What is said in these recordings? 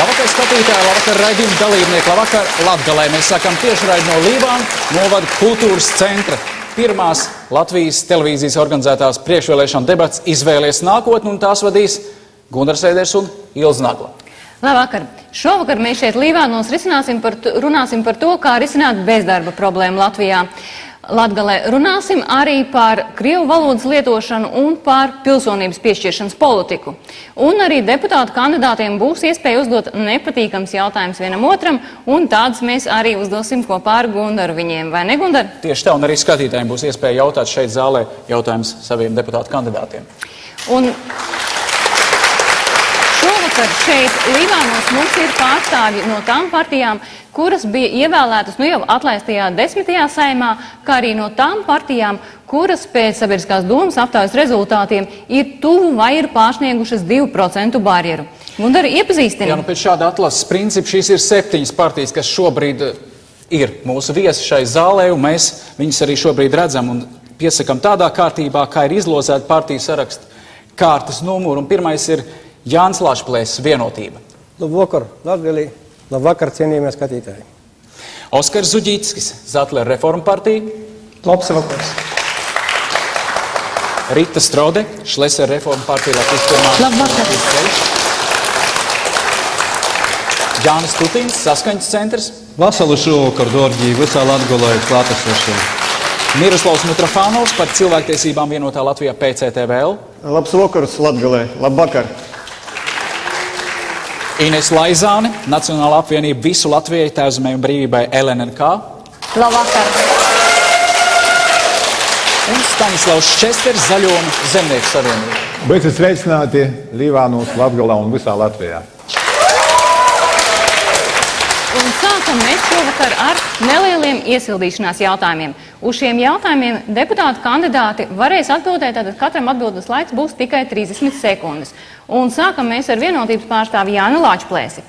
Labvakar, skatītāji, labvakar, raidījuma dalībnieki, labvakar Latgalē. Mēs sākam tiešraidi no Līvānu novada kultūras centra. Pirmās Latvijas televīzijas organizētās priekšvēlēšana debats Izvēlies nākotni, un tās vadīs Gundars Eiders un Ilze Nagla. Labvakar! Šovakar mēs šeit Līvānos runāsim par to, kā risināt bezdarba problēmu Latvijā. Latgalē runāsim arī par krievu valodas lietošanu un par pilsonības piešķiršanas politiku. Un arī deputātu kandidātiem būs iespēja uzdot nepatīkams jautājums vienam otram, un tādus mēs arī uzdosim kopā ar Gundaru viņiem, vai ne, Gundar? Tieši tā, un arī skatītājiem būs iespēja jautāt šeit zālē jautājums saviem deputātu kandidātiem. Un šovakar šeit Līvānos mums ir pārstāvji no tām partijām, kuras bija ievēlētas jau atlaistajā 10. saimā, kā arī no tām partijām, kuras pēc sabiedriskās domas aptājas rezultātiem ir tuvu vai ir pārsniegušas 2% barjeru. Gundar, iepazīstini? Jā, pēc šāda atlases principa šīs ir 7 partijas, kas šobrīd ir mūsu viesi šai zālē, un mēs viņus arī šobrīd redzam un piesakam tādā kārtībā, kā ir izlozēta partiju saraksta kārtas numuru. Un pirmais ir Jānis Lašplēsis, Vienotība. Labvakar, Latgalī. Labvakar, cienījamie skatītāji. Oskars Zuģītskis, Zatlera Reforma partija. Labs vakars. Rita Strode, Šlesera Reforma partija, Latvijas pirmā. Labvakar. Jānis Tutins, Saskaņas centrs. Vasalu šovakar, Dorģī, visā Latgalē klātesošiem. Miroslavs Mitrofānovs par cilvēktiesībām vienotā Latvijā PCTVL. Labs vakars, Latgalē. Labvakar. Ines Laizāne, Nacionālā apvienība Visu Latvijai, Tēvzemei un brīvībai LNNK. Labvakar. Un Staņislavs Ščesters, Zaļo un Zemnieku savienība. Beidzot sveicināti Līvānos, Latgalā un visā Latvijā. Un sākam mēs šovakar ar nelieliem iesildīšanās jautājumiem. Uz šiem jautājumiem deputātu kandidāti varēs atbildēt, tātad katram atbildes laiks būs tikai 30 sekundes. Un sākam mēs ar Vienotības pārstāvi Jāni Lašplēsi.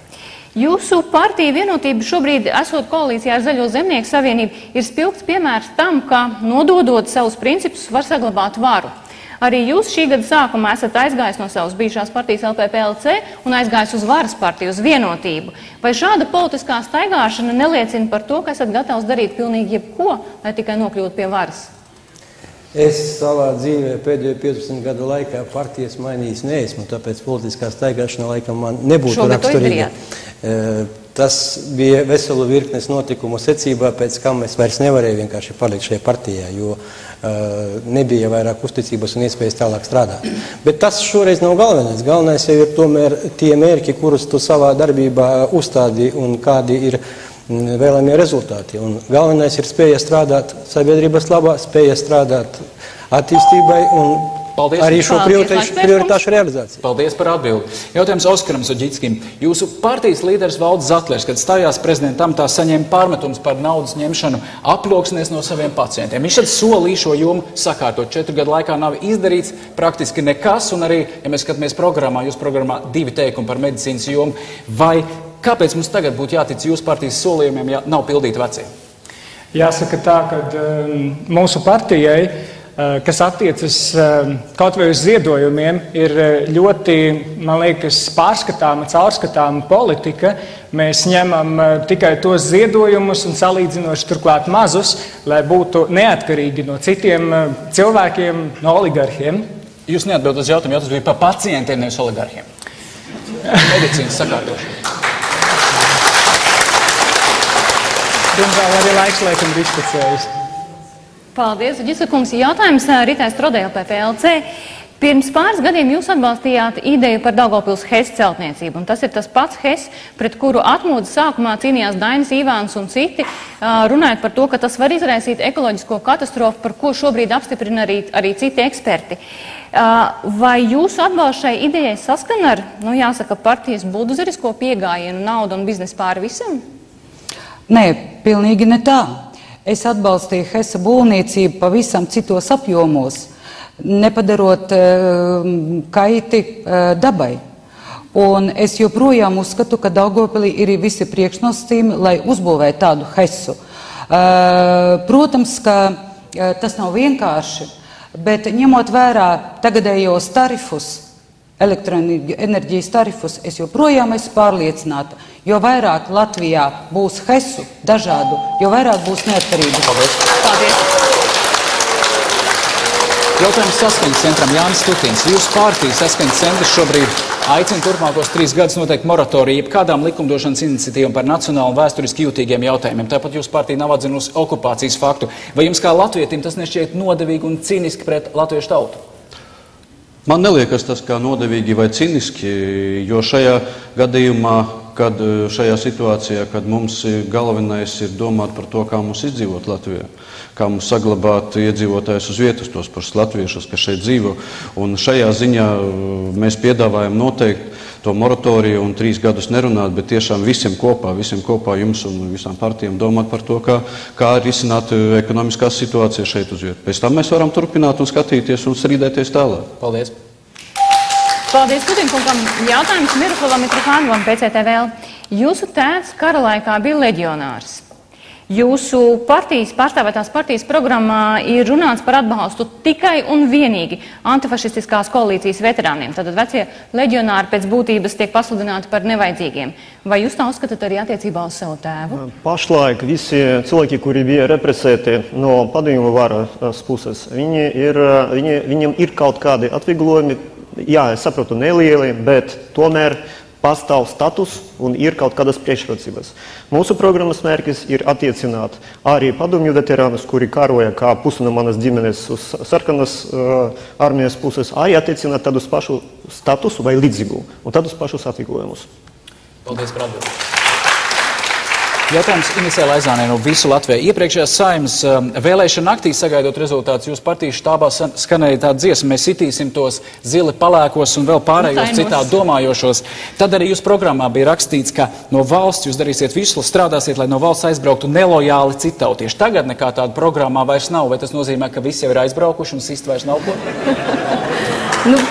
Jūsu partija Vienotība šobrīd, esot koalīcijā ar Zaļo Zemnieku savienību, ir spilgts piemērs tam, ka nododot savus principus var saglabāt varu. Arī jūs šī gada sākumā esat aizgājis no savas bijušās partijas LPPLC un aizgājis uz varas partiju, uz Vienotību. Vai šāda politiskā staigāšana neliecina par to, ka esat gatavs darīt pilnīgi jebko, lai tikai nokļūtu pie varas? Es savā dzīvē pēdējo 15 gadu laikā partijas mainījis neesmu, tāpēc politiskā staigāšana laikam man nebūtu raksturīga. Tas bija veselu virknes notikumu secībā, pēc kam es vairs nevarēju vienkārši palikt šajā partijā, jo nebija vairāk uzticības un iespējas tālāk strādāt. Bet tas šoreiz nav galvenais. Galvenais jau ir tomēr tie mērķi, kurus tu savā darbībā uzstādi un kādi ir vēlamie rezultāti. Un galvenais ir spēja strādāt sabiedrības labā, spēja strādāt attīstībai un arī šo prioritāšu realizāciju. Paldies par atbildi. Jautājums Oskaram Zuģītskim. Jūsu partijas līderis Valdis Zatlers, kad stājās prezidenta amatā, saņēma pārmetums par naudas ņemšanu aploksnēs no saviem pacientiem. Viņš tad solīja šo jomu sakārtot. 4 gadu laikā nav izdarīts praktiski nekas, un arī, ja mēs skatāmies programmā, jūsu programmā 2 teikumi par medicīnas jomu, vai kāpēc mums tagad būtu jātic jūsu partijas solījumiem, ja nav pildīti vecie? Jāsaka tā, ka mūsu partijai, kas attiecas kaut vai uz ziedojumiem, ir ļoti, man liekas, pārskatāma, caurskatāma politika. Mēs ņemam tikai tos ziedojumus un salīdzinoši turklāt mazus, lai būtu neatkarīgi no citiem cilvēkiem, no oligarhiem. Jūs neatbildat uz jautājumu, jo tas bija par pacientiem, nevis oligarhiem. Medicīnas sakārtošana. Diemžēl arī laiks laikam dispecējas. Paldies, Ģisakungs. Jautājums Ritai Strodē, LPPLC. Pirms pāris gadiem jūs atbalstījāt ideju par Daugavpils HES celtniecību, un tas ir tas pats HES, pret kuru atmodas sākumā cīnījās Dainis Ivāns un citi, runājot par to, ka tas var izraisīt ekoloģisko katastrofu, par ko šobrīd apstiprina arī citi eksperti. Vai jūsu atbalsts šai idejai saskan ar, jāsaka, partijas buldozerisko piegājienu, naudu un biznesu pāri visam? Nē, pilnīgi ne tā. Es atbalstīju HES būvniecību pavisam citos apjomos, nepadarot kaiti dabai. Un es joprojām uzskatu, ka Daugavpilī ir visi priekšnosacījumi, lai uzbūvētu tādu HESu. Protams, ka tas nav vienkārši, bet ņemot vērā tagadējos tarifus, elektroenerģijas tarifus, es joprojām esmu pārliecināta, jo vairāk Latvijā būs HESu dažādu, jo vairāk būs neatkarību. Paldies! Jautājums Saskaņas centram Jānis Stutins. Jūsu partija Saskaņas centrs šobrīd aicina turpmākos 3 gadus noteikt moratoriju jebkādām likumdošanas iniciatīvām par nacionāli un vēsturiski jūtīgiem jautājumiem. Tāpat jūsu partija nav atzinusi okupācijas faktu. Vai jums kā latvietim tas nešķiet nodevīgi un cīniski pret latviešu tautu? Man neliekas tas kā nodevīgi vai ciniski, jo šajā gadījumā, šajā situācijā, kad mums galvenais ir domāt par to, kā mums izdzīvot Latvijā, kā mums saglabāt iedzīvotājus uz vietas, tos pašus latviešus, kas šeit dzīvo. Un šajā ziņā mēs piedāvājam noteikti to moratoriju un 3 gadus nerunāt, bet tiešām visiem kopā jums un visām partijām domāt par to, kā risināt ekonomiskās situācijas šeit uz vietas. Pēc tam mēs varam turpināt un skatīties un strīdēties tālāk. Paldies! Paldies Stutinkungam. Jautājums Miroslavam Mitrofānovam, PCTVL. Jūsu tēvs kara laikā bija leģionārs. Jūsu pārstāvētās partijas programmā ir runāts par atbalstu tikai un vienīgi antifašistiskās koalīcijas veterāniem. Tātad vecie leģionāri pēc būtības tiek pasludināti par nevajadzīgiem. Vai jūs tā uzskatāt arī attiecībā uz savu tēvu? Pašlaik visi cilvēki, kuri bija represēti no padomju varas puses, viņiem ir kaut kādi atvieglojumi. Jā, es saprotu, nelieli, bet tomēr pastāv status un ir kaut kādas priekšrocības. Mūsu programmas mērķis ir attiecināt arī padomju veterānus, kuri karoja kā pusi no manas ģimenes uz sarkanas armijas puses, arī attiecināt tādus pašu statusu vai līdzīgu un tādus pašus atvieglojumus. Paldies par atbildi. Jautājums Inesē Laizānē no Visu Latviju. Iepriekšējās Saeimas vēlēšana naktī sagaidot rezultātus, jūs partijas štābā skanēja tāda dziesma, mēs sitīsim tos zili palēkos un vēl pārējos citādi domājošos. Tad arī jūsu programmā bija rakstīts, ka no valsts jūs darīsiet visu, strādāsiet, lai no valsts aizbrauktu nelojāli citautieši. Tagad nekā tāda programmā vairs nav, vai tas nozīmē, ka visi jau ir aizbraukuši un sist vairs nav ko?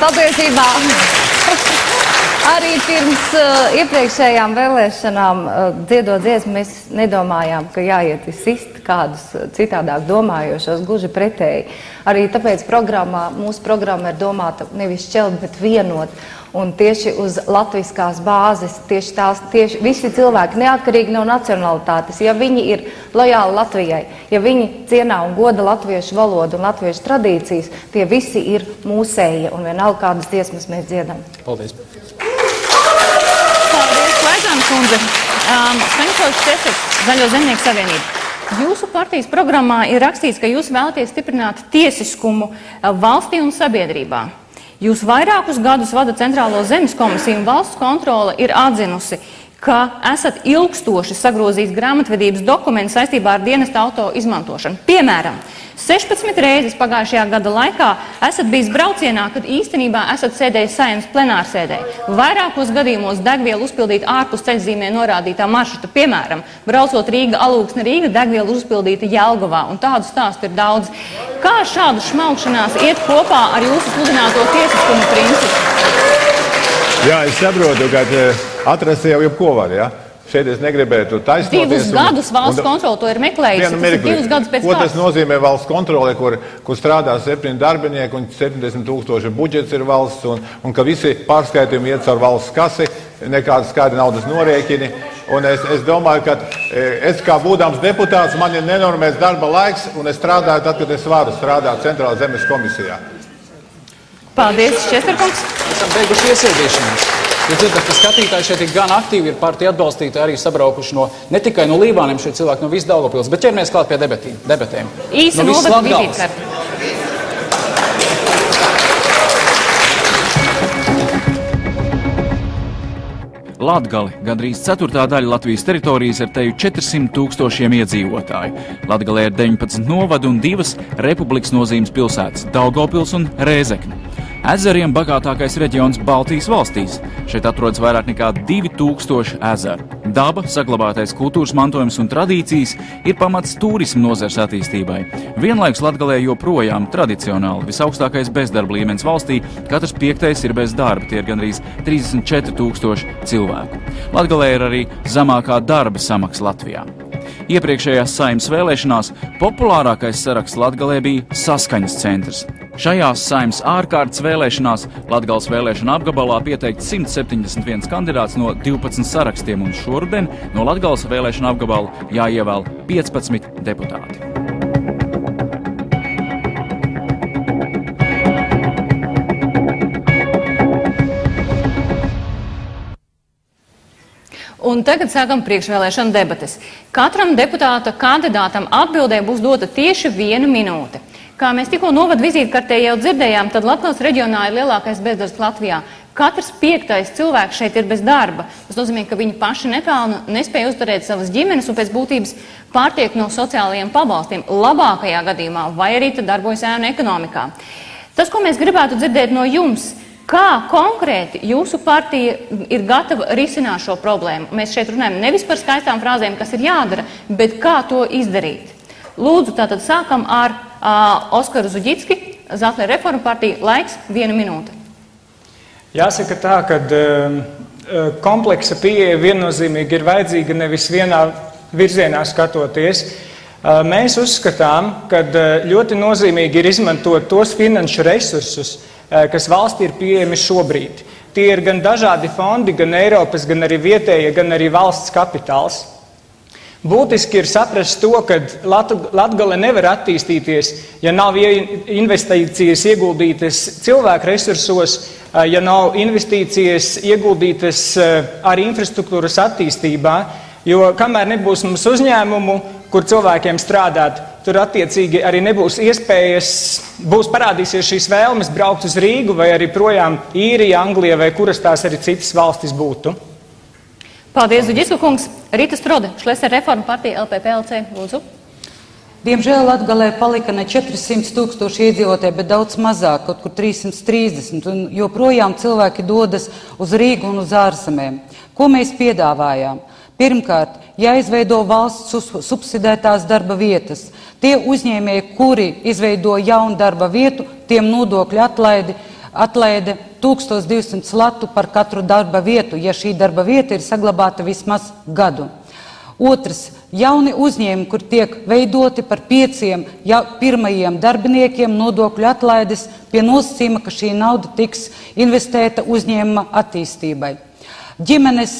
Patiesībā arī pirms iepriekšējām vēlēšanām dziedot dziesmu mēs nedomājām, ka jāiet sist kādus citādāk domājošos, gluži pretēji. Arī tāpēc mūsu programma ir domāta nevis šķelt, bet vienot. Un tieši uz latviskās bāzes, tieši visi cilvēki, neatkarīgi no nacionalitātes, ja viņi ir lojāli Latvijai, ja viņi cienā un goda latviešu valodu un latviešu tradīcijas, tie visi ir mūsēji un vienalga kādas dziesmas mēs dziedam. Paldies! Paldies, Laizānas kundze. Staņislavs Česeks, Zaļo zemnieku savienība. Jūsu partijas programmā ir rakstīts, ka jūs vēlaties stiprināt tiesiskumu valstī un sabiedrībā. Jūs vairākus gadus vada Centrālo zemes komisiju un valsts kontrole ir atzinusi, ka esat ilgstoši sagrozījis grāmatvedības dokumentus saistībā ar dienesta auto izmantošanu. Piemēram, 16 reizes pagājušajā gada laikā esat bijis braucienā, kad īstenībā esat sēdējis Saeimas plenārsēdē. Vairākos gadījumos degvielu uzpildīt ārpus ceļzīmē norādītā maršruta. Piemēram, braucot Rīga-Alūksne Rīga, degvielu uzpildīta Jelgavā, un tādu stāstu ir daudz. Kā šādu šmaukšanās iet kopā ar jūsu sludināto tiesiskumu principu? Jā, es saprotu, ka atrast jau jebko var, ja? Šeit es negribētu taisnoties. 2 gadus valsts kontrole to ir meklējusi. Tas ir 2 gadus pēc Ko tas nozīmē valsts kontrole, kur strādā 7 darbinieki un 70 000 budžets ir valsts un ka visi pārskaitījumi iet caur valsts kasi, nekādas skaidri naudas norēķini. Un es domāju, ka es kā būdams deputāts, man ir nenormēts darba laiks un es strādāju tad, kad es varu strādāt Centrālā zemes komisijā. Paldies, Česterkungs. Esam beiguši iesildīšanos. Jūs dzirdat, ka skatītāji šeit ir gan aktīvi, ir partija atbalstītāji arī sabraukuši ne tikai no Līvāniem, šeit cilvēki no visas Daugavpils, bet ķeramies klāt pie debatēm. Īsa novada vizītkarte. Latgali gandrīz 1/4 daļa Latvijas teritorijas ar teju 400 000 iedzīvotāju. Latgalē ir 19 novadu un 2 republikas nozīmes pilsētas – Daugavpils un Rēzekne. Ezeriem bagātākais reģions Baltijas valstīs. Šeit atrodas vairāk nekā 2000 ezeru. Daba, saglabātais kultūras mantojums un tradīcijas ir pamats turisma nozares attīstībai. Vienlaikus Latgalē joprojām tradicionāli visaugstākais bezdarba līmenis valstī, katrs 5. ir bez darba, tie ir gandrīz 34 000 cilvēku. Latgalē ir arī zemākā darba samaksa Latvijā. Iepriekšējās Saeimas vēlēšanās populārākais saraksts Latgalē bija Saskaņas centrs. Šajās Saeimas ārkārtas vēlēšanās Latgales vēlēšana apgabalā pieteikts 171 kandidāts no 12 sarakstiem, un šoruden no Latgales vēlēšana apgabala jāievēl 15 deputāti. Un tagad sākam priekšvēlēšana debates. Katram deputāta kandidātam atbildē būs dota tieši 1 minūte. Kā mēs tikko novadu vizītkartē jau dzirdējām, tad Latgales reģionā ir lielākais bezdarbs Latvijā. Katrs 5. cilvēks šeit ir bez darba. Tas nozīmē, ka viņi paši nepelna, nespēja uzturēt savas ģimenes un pēc būtības pārtiek no sociālajiem pabalstiem labākajā gadījumā, vai arī tad darbojas ēnu ekonomikā. Tas, ko mēs gribētu dzirdēt no jums, kā konkrēti jūsu partija ir gatava risināt šo problēmu? Mēs šeit runājam nevis par skaistām frāzēm, kas ir jādara, bet kā to izdarīt. Lūdzu, tātad sākam ar Oskaru Zuģicki, Zatlera reformu partija, laiks 1 minūte. Jāsaka tā, ka kompleksa pieeja viennozīmīgi ir vajadzīga nevis vienā virzienā skatoties. Mēs uzskatām, ka ļoti nozīmīgi ir izmantot tos finanšu resursus, kas valstī ir pieejami šobrīd. Tie ir gan dažādi fondi, gan Eiropas, gan arī vietējie, gan arī valsts kapitāls. Būtiski ir saprast to, ka Latgale nevar attīstīties, ja nav investīcijas ieguldītas cilvēku resursos, ja nav investīcijas ieguldītas arī infrastruktūras attīstībā, jo kamēr nebūs mums uzņēmumu, kur cilvēkiem strādāt, tur attiecīgi arī nebūs iespējas, būs parādīsies šīs vēlmes braukt uz Rīgu vai arī projām Īrija, Anglija vai kuras tās arī citas valstis būtu. Paldies, Zuģicku kungs. Rīta Strode, Šlesera reformu partija LPPLC, lūdzu. Diemžēl Latgalē palika ne 400 000 iedzīvotāji, bet daudz mazāk, kaut kur 330, un joprojām cilvēki dodas uz Rīgu un uz ārzemēm. Ko mēs piedāvājām? Pirmkārt, jāizveido valsts subsidētās darba vietas. Tie uzņēmēji, kuri izveido jaunu darba vietu, tiem nodokļu atlaide 1200 latu par katru darba vietu, ja šī darba vieta ir saglabāta vismaz gadu. Otrs, jauni uzņēmumi, kur tiek veidoti par 5 pirmajiem darbiniekiem, nodokļu atlaides pie nosacījuma, ka šī nauda tiks investēta uzņēmuma attīstībai. Ģimenes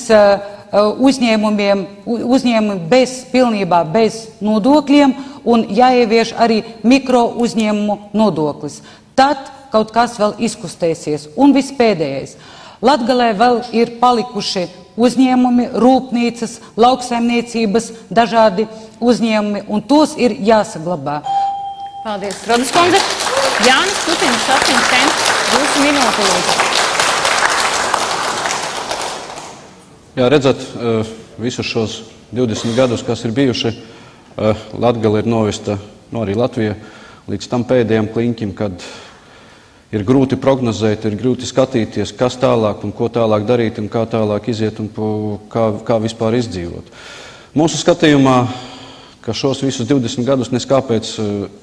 uzņēmumi pilnībā bez nodokļiem un jāievieš arī mikro uzņēmumu nodoklis. Tad kaut kas vēl izkustēsies. Un vispēdējais. Latgalē vēl ir palikuši uzņēmumi, rūpnīcas, lauksaimniecības, dažādi uzņēmumi, un tos ir jāsaglabā. Paldies, Strodas kundze. Jānis Kutins, Saskaņas centrs, 2 minūte lūdzu. Jā, redzat, visus šos 20 gadus, kas ir bijuši, Latgale ir novesta, arī Latvija, līdz tam pēdējiem kliņķim, kad ir grūti prognozēt, ir grūti skatīties, kas tālāk un ko tālāk darīt un kā tālāk iziet un kā vispār izdzīvot. Mūsu skatījumā, ka šos visus 20 gadus neskāpēc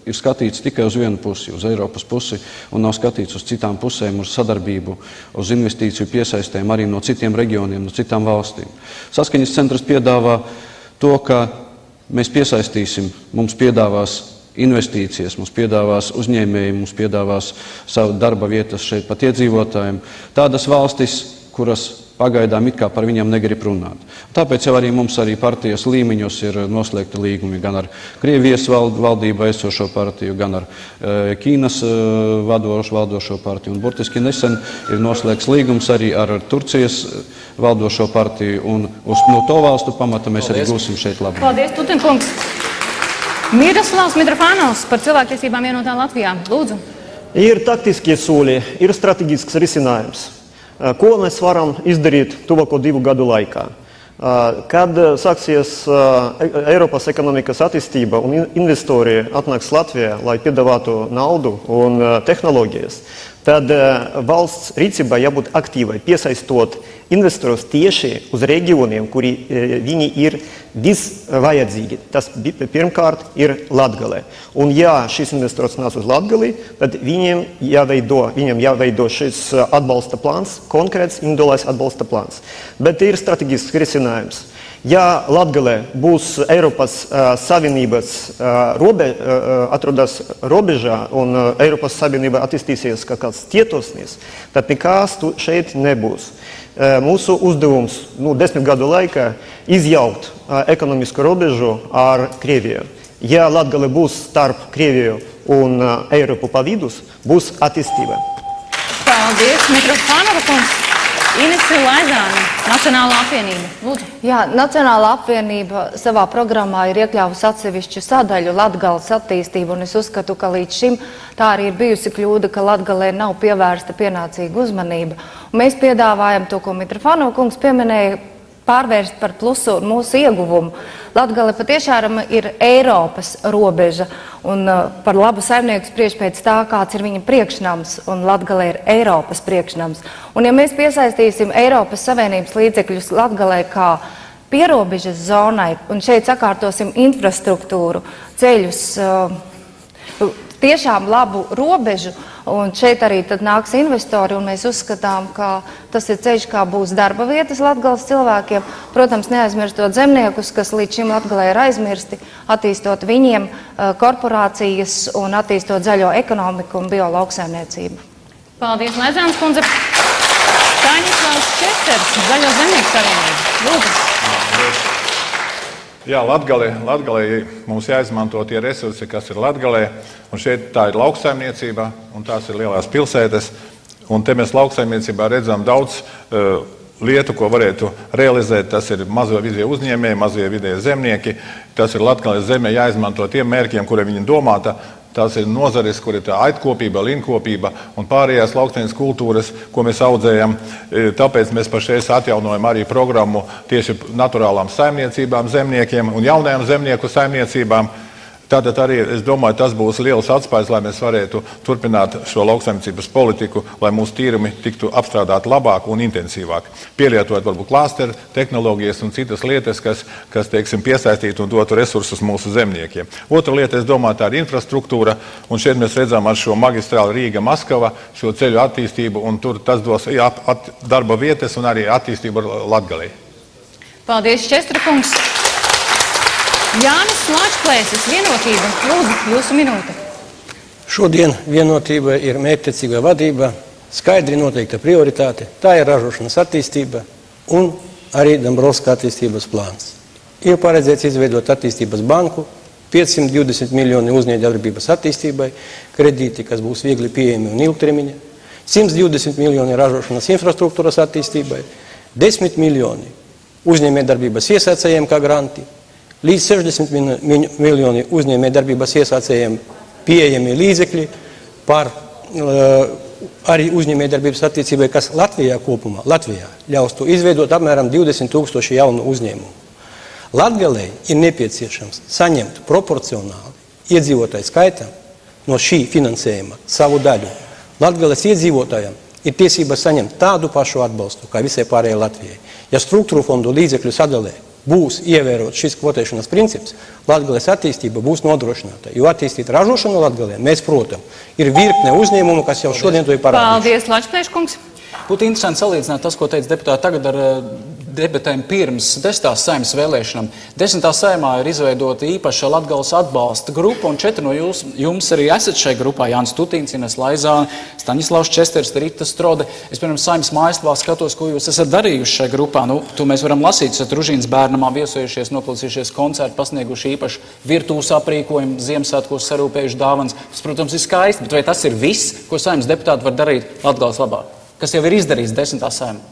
ir skatīts tikai uz vienu pusi, uz Eiropas pusi, un nav skatīts uz citām pusēm, uz sadarbību, uz investīciju piesaistēm arī no citiem reģioniem, no citām valstīm. Saskaņas centrs piedāvā to, ka mēs piesaistīsim, mums piedāvās investīcijas, mums piedāvās uzņēmēji, mums piedāvās savu darba vietas šeit pat iedzīvotājiem. Tādas valstis, kuras pagaidām it kā par viņiem negrib runāt. Tāpēc jau arī mums arī partijas līmeņos ir noslēgti līgumi gan ar Krievijas valdību esošo partiju, gan ar Ķīnas valdošo partiju. Un burtiski nesen ir noslēgts līgums arī ar Turcijas valdošo partiju, un no to valstu pamata mēs arī gūsim šeit labu. Paldies, Tutinkungs. Miroslavs Mitrofānovs par cilvēktiesībām vienotā Latvijā. Lūdzu. Ir taktiskie soļi, ir strateģisks risinājums. Ko mēs varam izdarīt tuvāko 2 gadu laikā? Kad sāksies Eiropas ekonomikas attīstība un investori atnāks Latvijā, lai piedāvātu naudu un tehnoloģijas, tad valsts rīcībā jābūt aktīvai, piesaistot investorus tieši uz reģioniem, kuri viņi ir visvajadzīgi. Tas pirmkārt ir Latgalē. Un ja šis investors nāc uz Latgali, tad viņiem jāveido šis atbalsta plāns, konkrēts individuālais atbalsta plāns. Bet ir strateģisks risinājums. Ja Latgalē būs Eiropas Savienības atrodas robežā un Eiropas Savienība attīstīsies kā kāds tietosnis, tad nekas šeit nebūs. Mūsu uzdevums 10 gadu laikā izjaukt ekonomisku robežu ar Krieviju. Ja Latgale būs starp Krieviju un Eiropu pa vidus, būs attīstība. Paldies, Mitrofānova kungs. Inese Laizāne, Nacionālā apvienība. Lūdzu. Jā, Nacionālā apvienība savā programmā ir iekļāvusi atsevišķu sadaļu Latgales attīstību, un es uzskatu, ka līdz šim tā arī ir bijusi kļūda, ka Latgalē nav pievērsta pienācīga uzmanība. Un mēs piedāvājam to, ko Mitrofānova kungs pieminēja, pārvērst par plusu un mūsu ieguvumu. Latgale patiešām ir Eiropas robeža, un par labu saimnieku spriež pēc tā, kāds ir viņa priekšnams, un Latgale ir Eiropas priekšnams. Un ja mēs piesaistīsim Eiropas Savienības līdzekļus Latgalē kā pierobežas zonai, un šeit sakārtosim infrastruktūru, ceļus, tiešām labu robežu, un šeit arī tad nāks investori, un mēs uzskatām, ka tas ir ceļš, kā būs darba vietas Latgales cilvēkiem. Protams, neaizmirstot zemniekus, kas līdz šim Latgalē ir aizmirsti, attīstot viņiem korporācijas un attīstot zaļo ekonomiku un biolauksaimniecību. Paldies, Laizānes kundze. Staņislavs Česters, Zaļo zemnieku savienība. Lūdzu. Jā, Latgalē mums jāizmanto tie resursi, kas ir Latgalē, un šeit tā ir lauksaimniecība, un tās ir lielās pilsētas, un te mēs lauksaimniecībā redzam daudz lietu, ko varētu realizēt. Tas ir mazo vidēju uzņēmēji, mazie vidēji zemnieki, tas ir Latgales zemē jāizmanto tiem mērķiem, kuriem viņi domāta. Tās ir nozares, kur ir tā aitkopība, linkopība un pārējās lauksaimniecības kultūras, ko mēs audzējam. Tāpēc mēs pašreiz atjaunojam arī programmu tieši naturālām saimniecībām, zemniekiem un jaunajām zemnieku saimniecībām. Tātad arī, es domāju, tas būs liels atspējas, lai mēs varētu turpināt šo lauksaimniecības politiku, lai mūsu tīrumi tiktu apstrādāti labāk un intensīvāk. Pielietojot varbūt klāsteru tehnoloģijas un citas lietas, kas teiksim, piesaistītu un dotu resursus mūsu zemniekiem. Otra lieta, es domāju, tā ir infrastruktūra, un šeit mēs redzam ar šo magistrālu Rīga-Maskava, šo ceļu attīstību, un tur tas dos darba vietas un arī attīstību Latgalē. Paldies, Čestra kungs. Jānis Lāčplēsis, Vienotība. Lūdzu, jūsu minūte. Šodien Vienotība ir mērķtiecīga vadība, skaidri noteikta prioritāte. Tā ir ražošanas attīstība un arī Dombrovska attīstības plāns. Ir paredzēts izveidot attīstības banku, 520 miljoni uzņēmējdarbības attīstībai, kredīti, kas būs viegli pieejami un ilgtermiņa, 120 miljoni ražošanas infrastruktūras attīstībai, 10 miljoni uzņēmējdarbības iesācējiem kā granti, līdz 60 miljoni uzņēmējdarbības iesācējiem pieejami līdzekļi par arī uzņēmējdarbības attīstībai, kas Latvijā kopumā, ļaus to izveidot apmēram 20 000 jaunu uzņēmumu. Latgalei ir nepieciešams saņemt proporcionāli iedzīvotāju skaitam no šī finansējuma savu daļu. Latgales iedzīvotājiem ir tiesības saņemt tādu pašu atbalstu kā visai pārējai Latvijai. Ja struktūru fondu līdzekļu sadalē būs ievērot šis kvotēšanas princips, Latgales attīstība būs nodrošināta. Jo attīstīt ražošanu Latgalē mēs, protams, ir virkne uzņēmumu, kas jau šodien to ir parādījuši. Paldies, Lačplēš kungs. Būtu interesanti salīdzināt tas, ko teica deputāti tagad ar debatēm pirms 10. Saeimas vēlēšanām. 10. Saeimā ir izveidota īpaša Latgales atbalsta grupa, un 4 no jums arī esat šai grupā. Jānis Tutīns, Ines Laizāne, Staņislavs Česters, Rita Strode. Es, piemēram, Saeimas mājaslapā skatos, ko jūs esat darījuši šai grupā. To mēs varam lasīt. Esat Ružīnas bērnamā viesojušies, noklausījušies koncertu, pasnieguši īpaši virtuves aprīkojumu, Ziemassvētkos sarūpējuši dāvanas. Tas, protams, ir skaisti, bet vai tas ir viss, ko Saeimas deputāti var darīt Latgales labā? Kas jau ir izdarīts 10. Saeimā?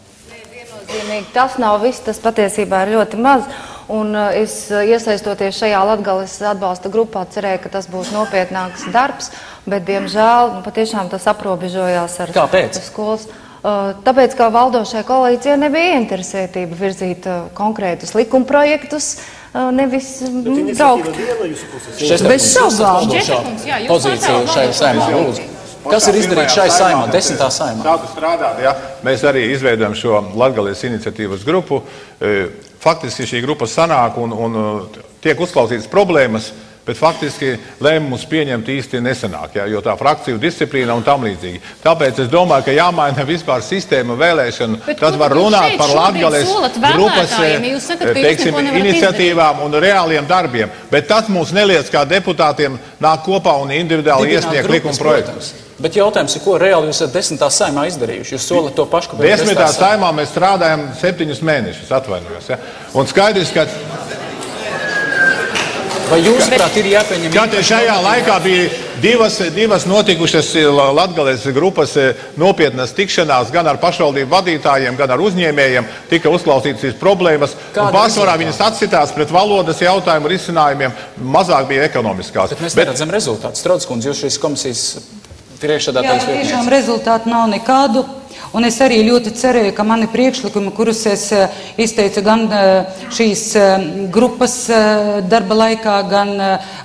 Tas nav viss, tas patiesībā ir ļoti maz. Un es iesaistoties šajā Latgales atbalsta grupā cerēju, ka tas būs nopietnāks darbs, bet diemžēl patiešām tas aprobežojās ar skolas. Tāpēc, ka valdošai koalīcijai nebija interesētība virzīt konkrētus likumprojektus, nevis braukt. Bez šaubām. Pozīcija šajā Saeimā, lūdzu. Kas ir izdarīts šai saimā, 10. saimā? Sāku strādāt, ja. Mēs arī izveidojam šo Latgales iniciatīvas grupu. Faktiski šī grupa sanāk un tiek uzklausītas problēmas, bet faktiski lēmumus pieņemt īsti nesanāk, ja, jo tā frakciju disciplīna un tam līdzīgi. Tāpēc es domāju, ka jāmaina vispār sistēma vēlēšanu, tad var runāt par Latgales grupas, teiksim, iniciatīvām un reāliem darbiem. Bet tas mums neliec kā deputātiem nāk kopā un individuāli iesniegt likuma projektus. Bet jautājums ir, ko reāli jūs 10. saimā izdarījuši? Jūs solat to pašu, ko 10. saimā mēs strādājam 7 mēnešus, atvainojos. Ja? Un skaidrs, ka... Vai jūs, prāt, ir jāpieņem... Kad šajā laikā bija divas notikušas Latgales grupas nopietnas tikšanās gan ar pašvaldību vadītājiem, gan ar uzņēmējiem, tika uzklausītas šīs problēmas, un pārsvarā viņas atsitās pret valodas jautājumu risinājumiem, mazāk bija ekonomiskās. Bet mēs neredzam rezultātu. Straudskundze, jūs šīs komisijas priekšsēdētājas vietniece. Jā, tiešām rezultātu nav nekādu. Un es arī ļoti cerēju, ka mani priekšlikumi, kurus es izteicu gan šīs grupas darba laikā, gan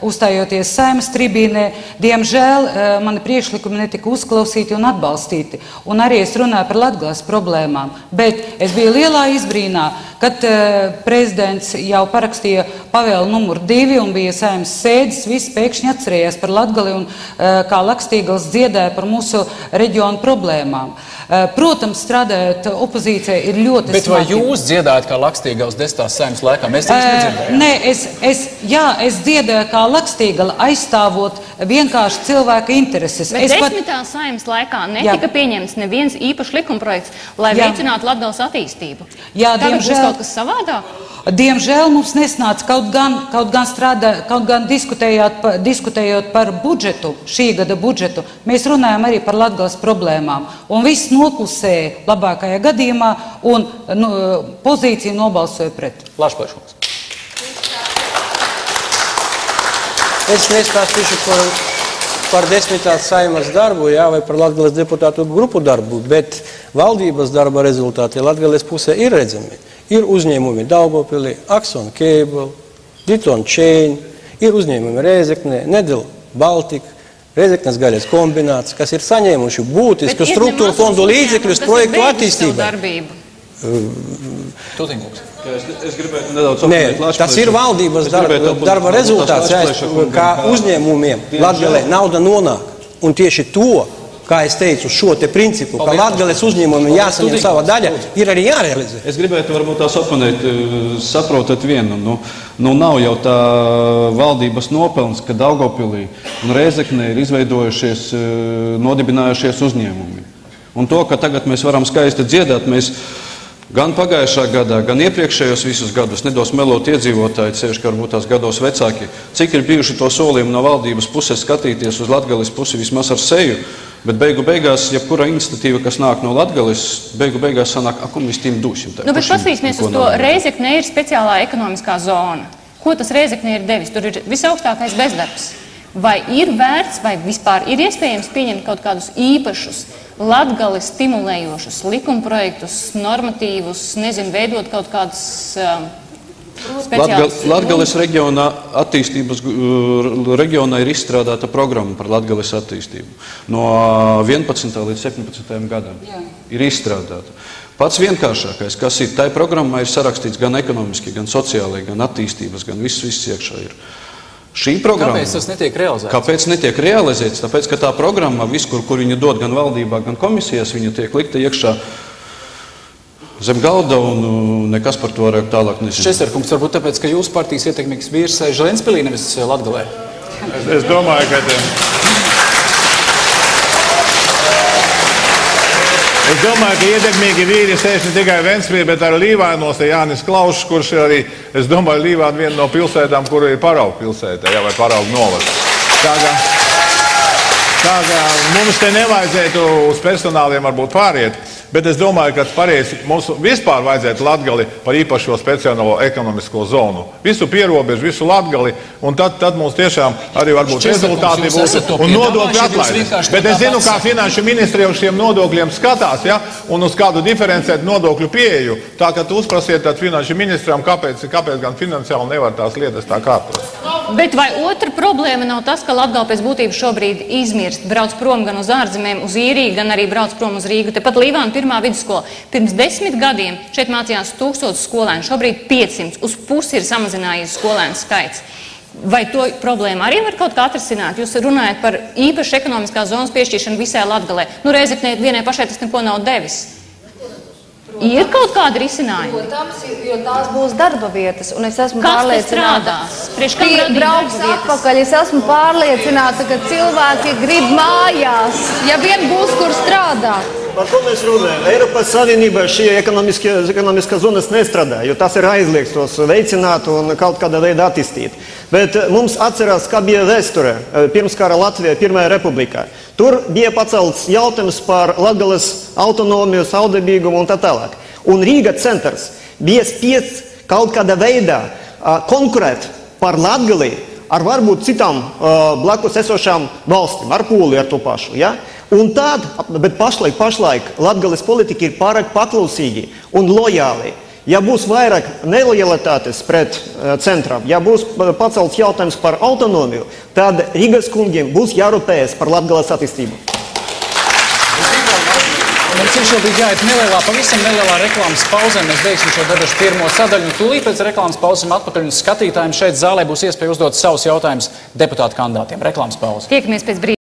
uzstājoties Saeimas tribīnē, diemžēl mani priekšlikumi netika uzklausīti un atbalstīti. Un arī es runāju par Latgales problēmām. Bet es biju lielā izbrīnā, kad prezidents jau parakstīja pavēlu numuru 2 un bija Saeimas sēdes, visi pēkšņi atcerējās par Latgali un kā Lakstīgals dziedāja par mūsu reģionu problēmām. Protams, strādājot opozīcijai ir ļoti Bet vai jūs dziedājat kā Lakstīgals 10. Saeimas laikā? Mēs īsti nedzirdējām. Nē, es dziedāju kā Lakstīgala aizstāvot vienkārši cilvēka intereses. Bet 10. Saeimas laikā netika pieņemts neviens īpašs likumprojekts, lai veicinātu Latgales attīstību. Jā, Tagad būs kaut kas savādāk? Diemžēl mums nesnāca, kaut gan diskutējot par budžetu, šī gada budžetu, mēs runājam arī par Latgales problēmām. Un viss noklusēja labākajā gadījumā un pozīcija nobalsoja pret. Lašplēškungs. Es nestāstīšu par 10. Saimas darbu, jā, vai par Latgales deputātu grupu darbu, bet valdības darba rezultāti Latgales pusē ir redzami. Ir uzņēmumi Daugavpilī, Akson Cable, Diton Chain, ir uzņēmumi Rēzeknē, Nedel Baltika, Rēzeknes gaļas kombināts, kas ir saņēmuši būtisku struktūru fondu līdzekļus projektu attīstībai. Es gribētu nedaudz apvienot Lašplēšu. Tas ir valdības darba rezultāts, kā uzņēmumiem Latgalē nauda nonāk. Un tieši to, kā es teicu, šo te principu, ka Latgales uzņēmumiem jāsaņem sava daļa, ir arī jārealizē. Es gribētu varbūt tās oponēt, saprotat vienu, nav jau tā valdības nopelns, ka Daugavpilī un Rēzeknē ir izveidojušies, nodibinājušies uzņēmumi. Un to, ka tagad mēs varam skaisti dziedāt, mēs gan pagājušā gadā, gan iepriekšējos visus gadus nedos melot iedzīvotāji, sevišķi varbūt tās gados vecāki, cik ir bijuši to solījumu no valdības puses skatīties uz Latgales pusi vismaz ar seju, bet beigu beigās, jebkura iniciatīva, kas nāk no Latgales, beigu beigās sanāk, ko mēs tiem dosim. Bet paskatīsimies uz to. Rēzekne ir speciālā ekonomiskā zona. Ko tas Rēzekne ir devis? Tur ir visaugstākais bezdarbs. Vai ir vērts, vai vispār ir iespējams pieņemt kaut kādus īpašus Latgali stimulējošus likumprojektus, normatīvus, veidot kaut kādus speciālus? Latgales reģionā ir izstrādāta programma par Latgales attīstību. No 11. līdz 17. gadam ir izstrādāta. Pats vienkāršākais, kas ir, tai programmā ir sarakstīts gan ekonomiski, gan sociāli, gan attīstības, gan viss iekšā ir. Šī programma, kāpēc tas netiek realizēts? Kāpēc netiek realizēts? Tāpēc, ka tā programma, kur viņa dod gan valdībā, gan komisijās, viņa tiek likta iekšā zem galda un nekas par to vairāk tālāk nezinu. Šesterkungs, varbūt tāpēc, ka jūsu partijas ietekmīgs vīrs sēž Ventspilī, nevis Latgalē. Es domāju, ka ietekmīgi vīri sēž ne tikai Ventspilī, bet arī Līvānos, Jānis Klaušs, kurš ir arī, es domāju, Līvāna viena no pilsētām, kur ir paraugu pilsētā, vai paraugu novads. Tā kā mums te nevajadzētu uz personāliem varbūt pāriet. Bet es domāju, ka pareizi mums vispār vajadzētu Latgali par īpašo speciālo ekonomisko zonu. Visu pierobežu, visu Latgali, un tad mums tiešām arī varbūt rezultāti būs un nodokļu atlaides. Bet es zinu, kā finanšu ministri uz šiem nodokļiem skatās, ja, un uz kādu diferencētu nodokļu pieeju. Tā, ka tu uzprasiet tad finanšu ministram, kāpēc gan finansiāli nevar tās lietas tā kārtot. Bet vai otra problēma nav tas, ka Latgale pēc būtības šobrīd izmirst, brauc prom gan uz ārzemēm, uz Īriju, gan arī brauc prom uz Rīgu? Tepat Līvāna pirmā vidusskola. Pirms 10 gadiem šeit mācījās 1000 skolēnu, šobrīd 500, uz pusi ir samazinājies skolēnu skaits. Vai to problēmu arī var kaut kā atrisināt? Jūs runājat par īpašu ekonomiskās zonas piešķiršanu visai Latgalē. Nu, Rēzeknē vienai pašai tas neko nav devis. Ir kaut kāda risinājuma? Jo tās būs darba vietas, un es esmu pārliecināta, brauks atpakaļ, es esmu pārliecināta, ka cilvēki grib mājās, ja vien būs, kur strādāt. Par ko mēs runājam? Eiropas Savienībā šī ekonomiskā zonas nestrādā, jo tas ir aizliegts tos veicināt un kaut kādā veidā attīstīt. Bet mums atcerās, kā bija vēsture pirms kara Latvijā, Pirmajā republikā. Tur bija pacelts jautājums par Latgales autonomiju, saudabīgumu un tā tālāk. Un Rīga centrs bija spiests kaut kādā veidā konkurēt par Latgali ar varbūt citām blakus esošām valstīm, ar Poliju, ar to pašu. Ja? Un tad, bet pašlaik Latgales politika ir pārāk paklausīgi un lojāli. Ja būs vairāk nelojalitātes pret centram, ja būs pacelts jautājums par autonomiju, tad Rīgas kungiem būs jārūpējas par Latgales attīstību. Mums ir šobrīd jāiet pavisam nelielā reklāmas pauzē. Mēs beigsim šo debašu pirmo sadaļu. Tūlīt pēc reklāmas pauzes atpakaļ un skatītājiem šeit zālē būs iespēja uzdot savus jautājumus deputātu kandidātiem. Reklāmas pauze. Tiekamies pēc brīža.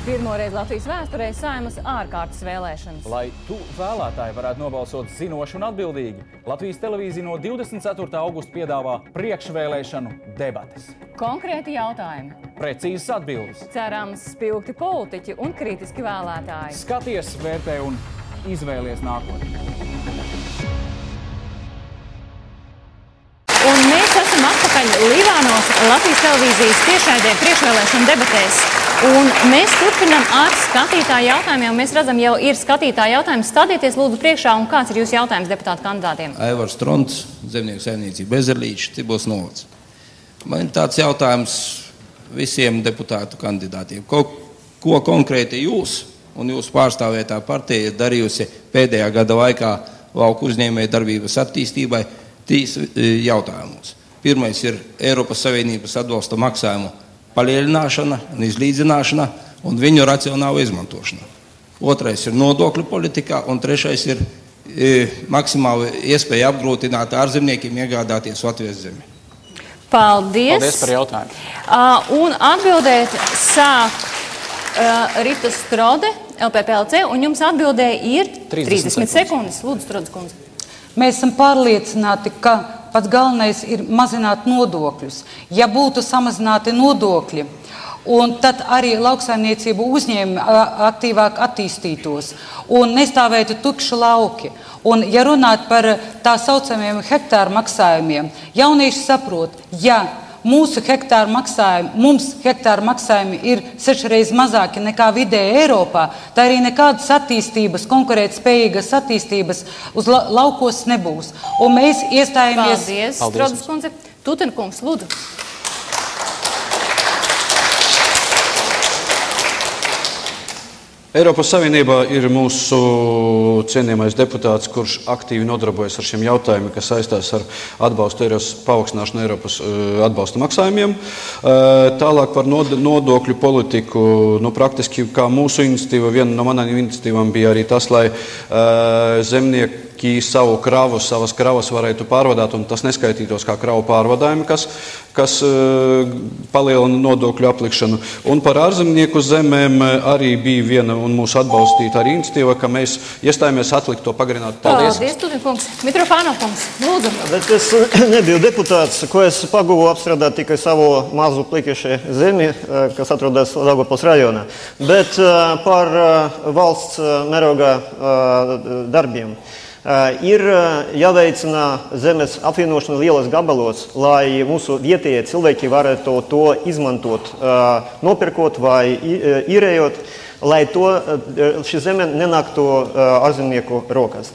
Pirmoreiz Latvijas vēsturē Saeimas ārkārtas vēlēšanas. Lai tu vēlētāji varētu nobalsot zinoši un atbildīgi, Latvijas televīzija no 24. augusta piedāvā priekšvēlēšanu debates. Konkrēti jautājumi. Precīzas atbildes. Cerams, spilgti politiķi un kritiski vēlētāji. Skaties, vērtē un izvēlies nākotni. Un mēs esam atpakaļ Līvānos Latvijas televīzijas tiešraidē priekšvēlēšanu debatēs. Un mēs turpinam ar skatītāju jautājumiem. Mēs redzam, jau ir skatītāju jautājumi. Stādieties lūdzu priekšā, un kāds ir jūsu jautājums deputātu kandidātiem? Aivars Stronts, Zemnieku saimniecība Bezerlīča, Cibils novads. Man ir tāds jautājums visiem deputātu kandidātiem. Ko konkrēti jūs un jūsu pārstāvētā partija ir darījusi pēdējā gada laikā lauku uzņēmēju darbības attīstībai 3 jautājumos? Pirmais ir Eiropas Savienības atbalsta maksājumu palielināšana un izlīdzināšana un viņu racionāla izmantošana. Otrais ir nodokļu politikā, un trešais ir maksimāli iespēja apgrūtināt ārzemniekiem iegādāties Latvijas zemi. Paldies! Paldies par jautājumu. Un atbildēt sāk Rita Strode, LPPLC, un jums atbildēja ir 30 sekundes. Lūdzu, Strodes kundze. Mēs esam pārliecināti, ka pats galvenais ir mazināt nodokļus. Ja būtu samazināti nodokļi, un tad arī lauksaimniecību uzņēmumi aktīvāk attīstītos un nestāvētu tukši lauki. Un, ja runāt par tā saucamiem hektāru maksājumiem, jaunieši saprot, ja mums hektāru maksājumi ir 6 reizes mazāki nekā vidēji Eiropā, tā arī nekādas attīstības, konkurētspējīgas attīstības uz laukos nebūs. Un mēs iestājamies... Paldies, Strodes kundze. Tutenkungs, lūdzu. Eiropas Savienībā ir mūsu cienījamais deputāts, kurš aktīvi nodarbojas ar šiem jautājumiem, kas saistās ar atbalstu paaugstināšanu Eiropas atbalsta maksājumiem. Tālāk par nodokļu politiku. Praktiski kā mūsu iniciatīva, viena no manām iniciatīvām bija arī tas, lai zemnieki savu kravu, savas kravas varētu pārvadāt, un tas neskaitītos kā kravu pārvadājumi, kas palielina nodokļu aplikšanu. Un par ārzemnieku zemēm arī bija viena un mūsu atbalstīta arī iniciatīva, ka mēs iestājāmies atlikt to pagarināt. Paldies, Tutenkungs. Mitrofānovkungs, lūdzu. Bet es nebiju deputāts, ko es paguvu apstrādāt tikai savu mazu plikišu zemi, kas atrodas Daugavpils rajonā. Bet par valsts mērogā darbiem. Ir jāveicina zemes apvienošana lielos gabalos, lai mūsu vietējie cilvēki varētu to izmantot, nopirkot vai īrējot, lai šī zeme nenāktu ārzemnieku rokās.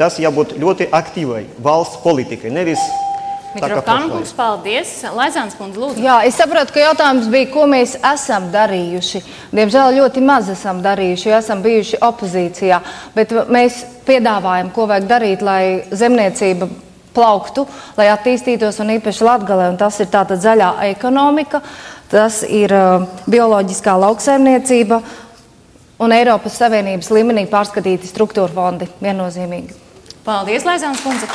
Tas jābūt ļoti aktīvai valsts politikai, nevis Mitrofānkungs, paldies. Laizāns kundze, lūdzu. Jā, es saprotu, ka jautājums bija, ko mēs esam darījuši. Diemžēl ļoti maz esam darījuši, jo esam bijuši opozīcijā, bet mēs piedāvājam, ko vajag darīt, lai zemniecība plauktu, lai attīstītos un īpaši Latgalē, un tas ir tātad zaļā ekonomika, tas ir bioloģiskā lauksaimniecība un Eiropas Savienības līmenī pārskatīti struktūra fondi viennozīmīgi. Paldies, Laizāns kundze.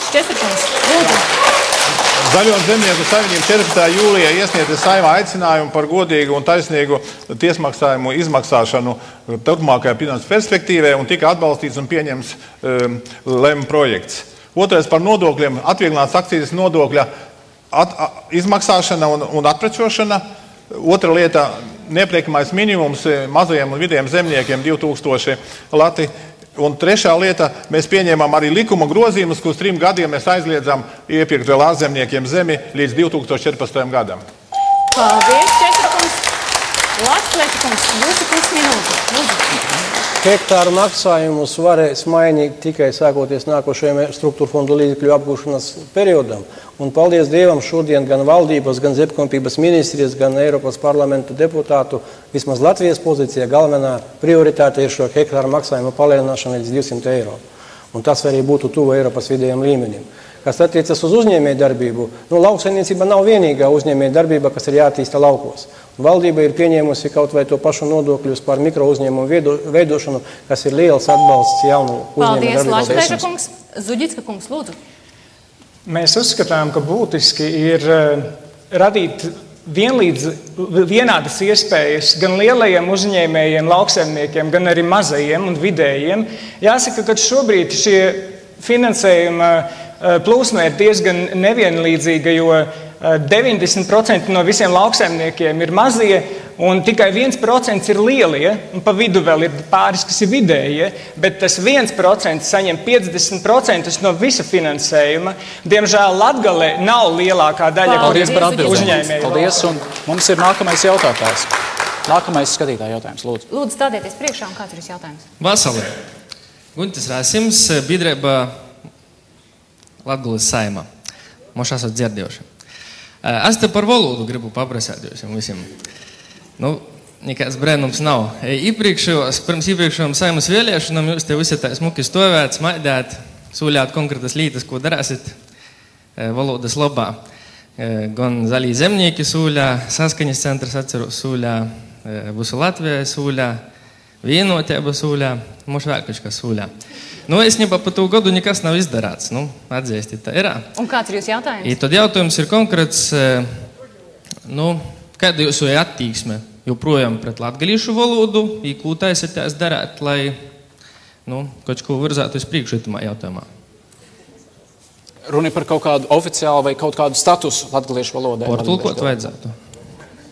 Šķesterkungs, lūdzu. Zaļo un zemnieku savienība 14. jūlijā iesniedza Saeimā aicinājumu par godīgu un taisnīgu tiesmaksājumu izmaksāšanu turpmākajā finanses perspektīvē un tika atbalstīts un pieņems lem projekts. Otrais par nodokļiem, atvieglinās akcijas nodokļa izmaksāšana un atprečošana. Otra lieta - neapriekamais minimums mazajiem un vidējiem zemniekiem 2000 lati. Un trešā lieta, mēs pieņēmām arī likuma grozījumus, kurus 3 gadiem mēs aizliedzām iepirkt vēl ārzemniekiem zemi līdz 2014. gadam. Paldies, Šķesterkungs. Latviekungs, jūsu pusminūte. Hektāru maksājumus varēs mainīt tikai sākoties nākošajam struktūra fondu līdzekļu apgūšanas periodam. Un paldies Dievam, šodien gan valdības, gan zemkopības ministrijas, gan Eiropas parlamenta deputātu, vismaz Latvijas pozīcijā galvenā prioritāte ir šo hektāru maksājumu palielināšana līdz 200 eiro. Un tas arī būtu tuvu Eiropas vidējiem līmenim. Kas attiecas uz uzņēmēju darbību, lauksaimniecība nav vienīgā uzņēmēju darbība, kas ir jātīsta laukos. Valdība ir pieņēmusi kaut vai to pašu nodokļus par mikro uzņēmumu veidošanu, kas ir liels atbalsts jaunu uzņēmēju darbību. Paldies, Latvieša kungs. Zuģicka kungs, lūdzu. Mēs uzskatām, ka būtiski ir radīt vienādas iespējas gan lielajiem uzņēmējiem, lauksaimniekiem, gan arī mazajiem un vidējiem. Jāsaka, ka šobrīd šie finansējuma plūsma ir diezgan nevienlīdzīga, jo 90% no visiem lauksaimniekiem ir mazie, un tikai 1% ir lielie, un pa vidu vēl ir pāris, kas ir vidējie, bet tas 1% saņem 50% no visa finansējuma. Diemžēl Latgalē nav lielākā daļa uzņēmēju. Paldies, un mums ir nākamais jautātājs. Nākamais skatītāja jautājums, lūdzu. Lūdzu, stādieties priekšā, un kāds ir jūs jautājums? Vasarī. Guntis Rasims, biedrība Latgales Saeimā. Mums esat dzirdējuši. Es te par valodu gribu paprasāt jūs visiem. Nekāds brēnums nav. Pirms iepriekšējām Saimas vēlēšanām jūs te visi tā smuki stovēt, smaidēt, sūļāt konkrētas lietas, ko darāsit valodas labā. Gan zaļī zemnieki sūļā, saskaņas centrs atceros sūļā, visu Latvijā sūļā, vienotība sūļā, mums vēl kaut kas sūļā. Esnībā pa to gadu nekas nav izdarāts. Atzīstīt, tā ir. Un kāds ir jūs jautājums? Tad jautājums ir konkrēts, kāda jūsu attieksme joprojām pret latgalīšu valodu, ko taisatās darāt, lai kaut ko virzētu uz priekšu itamā jautājumā? Runa par kaut kādu oficiālu vai kaut kādu statusu latgalīšu valodai? Portulkot vajadzētu.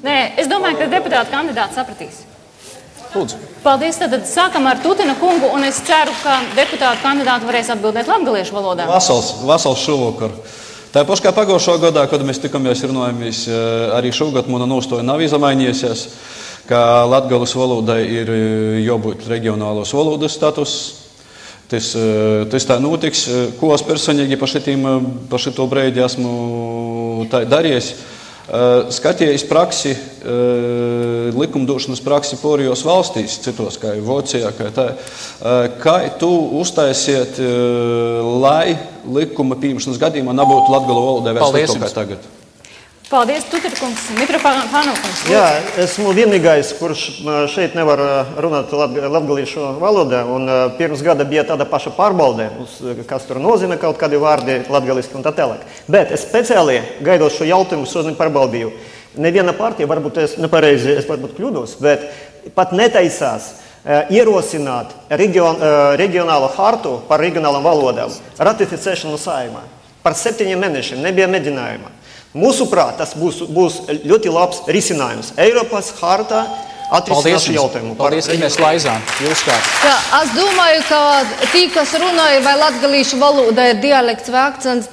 Nē, es domāju, ka deputāta kandidāti sapratīs. Lūdzu. Paldies. Tad sākam ar Tutina kungu, un es ceru, ka deputātu kandidāti varēs atbildēt latgaliešu valodā. Vasals šovakar. Tā pašā kā pagājušā gadā, kad mēs tikamies runājamies, arī šogad mana nostāja nav izmainījusies, ka latgales valodai ir jābūt reģionālos valodas status. Tas tā notiks. Ko es personīgi pa šito breidi esmu darījis? Skatījis praksi, likumdošanas praksi porijos valstīs, citos kā Vācijā, kā tu uztaisiet, lai likuma pieņemšanas gadījumā nebūtu latgalu valodai vairs likto kā tagad? Paldies, Tuterkungs, Mitrofānkungs. Jā, esmu vienīgais, kurš šeit nevar runāt latgalīšu valodā, un pirms gada bija tāda paša pārbaude, kas tur nozīmē kaut kādi vārdi latgaliski un tā tālāk. Bet es speciāli gaidot šo jautājumu šodien pārbaudīju. Neviena partija, varbūt es nepareizi, es varbūt kļūdos, bet pat netaisās ierosināt reģionālo hartu par reģionālām valodām, ratificēšanu Saeimā. Par 7 mēnešiem nebija mēģinājuma. Mūsuprāt, tas būs ļoti labs risinājums. Eiropas harta atrisināt šo jautājumu. Paldies, Inês Laizāne. Jūs kā? Es domāju, ka tī, kas runāja, vai latgalīšu valoda ir dialekts vai akcents,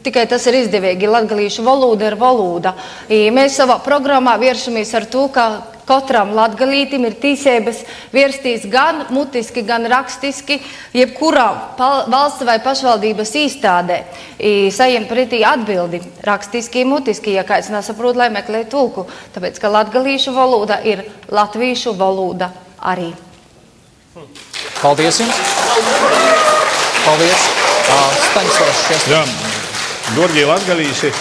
tikai tas ir izdevīgi. Latgalīšu valoda ir valoda. Mēs savā programmā vēršamies ar to, ka katram latgalītim ir tīsības vērstīs gan mutiski, gan rakstiski, jebkurā valsts vai pašvaldības īstādē. Saņemt pretī atbildi rakstiski, mutiski, ja kāds nesaprot, lai meklē tulku. Tāpēc, ka latgalīšu valoda ir latvīšu valoda arī. Paldies jums! Paldies! Staņslavs Šķesnis. Jā, Gorgie latgalīši,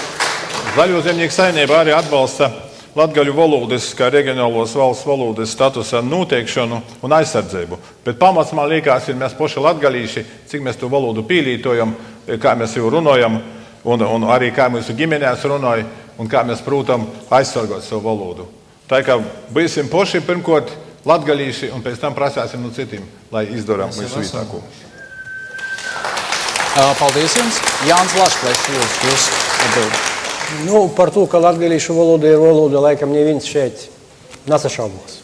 Zaļo zemnieku saimnieba arī atbalsta latgaļu valodas, kā reģionālos valsts valodas statusa noteikšanu un aizsardzību. Bet pamats, man liekas, ir mēs poši latgalīši, cik mēs to valodu pīlītojam, kā mēs jau runājam, un arī kā mūsu ģimenēs runāja, un kā mēs prūtam aizsargot savu valodu. Tā kā būsim poši pirmkot latgalīši, un pēc tam prasāsim no citiem, lai izdarām visu vitāko. Paldies jums! Jānis Lašplēšs, jūs atbildi. Par to, ka latgalīšu valoda ir valoda, laikam neviens šeit nesašaubos.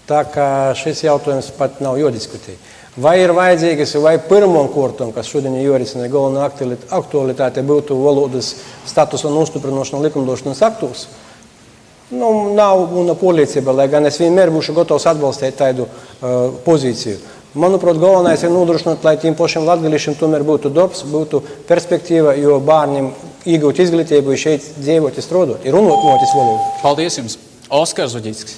Tā kā šis jautājums pat nav jodiskutē. Vai ir vajadzīgas, vai pirmam kortam, kas šodien jorisina galvenā aktualitāte būtu valodas statusa nostiprināšana likumdošanas aktos? Nav una pārliecība, lai gan es vienmēr būšu gatavs atbalstīt tādu pozīciju. Manuprāt, galvenais ir nodrošināt, lai tiem pašiem latgalīšiem tomēr būtu darbs, būtu perspektīva, jo bērniem iegūt izglītību, šeit dzīvot, strādāt, ir runāt motis valodu. Paldies jums! Oskars Uģickis.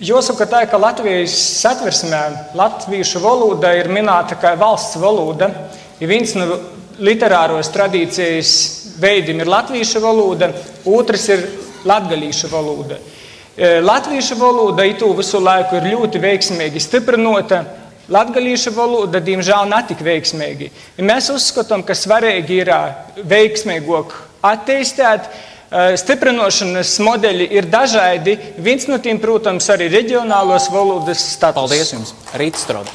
Jāsaka tā, ka Latvijas satversmē latviešu valoda ir minēta kā valsts valoda. Ja viens no literāros tradīcijas veidiem ir latviešu valoda, otrs ir latgalīšu valoda. Latviešu valoda itu visu laiku ir ļoti veiksmīgi stiprinota. Latgalīšu valoda, diemžēl, netik veiksmīgi. Mēs uzskatām, ka svarīgi ir veiksmīgāk attīstīt. Stiprinošanas modeļi ir dažādi. Viens no tiem, protams, arī reģionālos valodas status. Paldies jums! Rīta Stroda.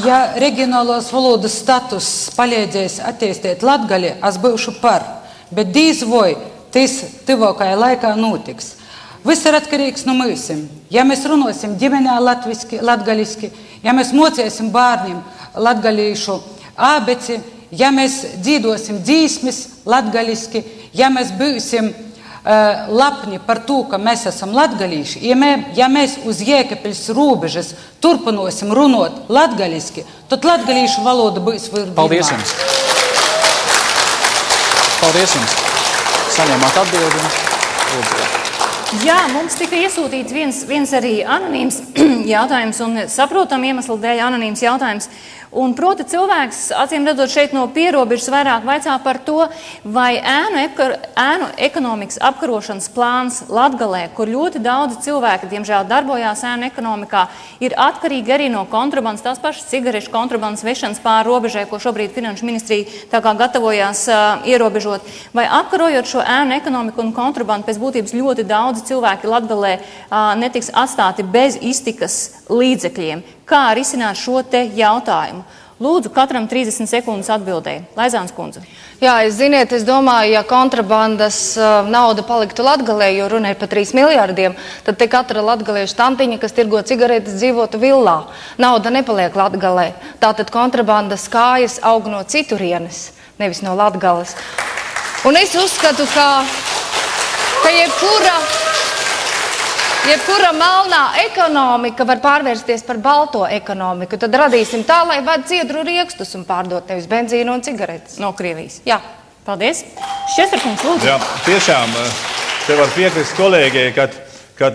Ja reģionālos valodas status palīdzēs attīstīt latgali, es būšu par. Bet dīz vai tas tuvākajā laikā notiks. Viss ir atkarīgs no mūsim. Ja mēs runāsim ģimenē latgaliski, ja mēs mocēsim bērniem latgalīšu ābeci, ja mēs dzīvosim dzīsmes latgaliski, ja mēs būsim lapni par to, ka mēs esam latgalīši, ja mēs uz Jēkabpils robežas turpinosim runāt latgaliski, tad latgalīšu valoda būs vienmēr. Paldies jums! Paldies jums! Saņēmāt atbildi. Lūdzu. Jā, mums tika iesūtīts viens arī anonīms jautājums un saprotam iemeslu dēļ anonīms jautājums. Un proti cilvēks, acīm redzot, šeit no pierobežas vairāk vaicā par to, vai ēnu ekonomikas apkarošanas plāns Latgalē, kur ļoti daudzi cilvēki, diemžēl, darbojās ēnu ekonomikā, ir atkarīgi arī no kontrabandas, tās pašas cigarešu kontrabandas vešanas pāri robežai, ko šobrīd Finanšu ministrija tā kā gatavojās ierobežot. Vai apkarojot šo ēnu ekonomiku un kontrabandu, pēc būtības ļoti daudzi cilvēki Latgalē netiks atstāti bez iztikas līdzekļiem? Kā risināt šo te jautājumu? Lūdzu, katram 30 sekundes atbildēja. Laizāns kundze. Jā, es domāju, ja kontrabandas nauda paliktu Latgalē, jo runa ir par 3 miljārdiem, tad te katra latgaliešu tantiņa, kas tirgo cigaretes, dzīvotu villā. Nauda nepaliek Latgalē. Tātad kontrabandas kājas aug no citurienes, nevis no Latgales. Un es uzskatu, ka jebkura melnā ekonomika var pārvērsties par balto ekonomiku. Tad radīsim tā, lai ved ciedru riekstus un pārdot nevis benzīnu un cigaretes. No Krievijas. Jā. Paldies. Šķesterkungs, lūdzu. Jā, tiešām te var piekrist kolēģei, ka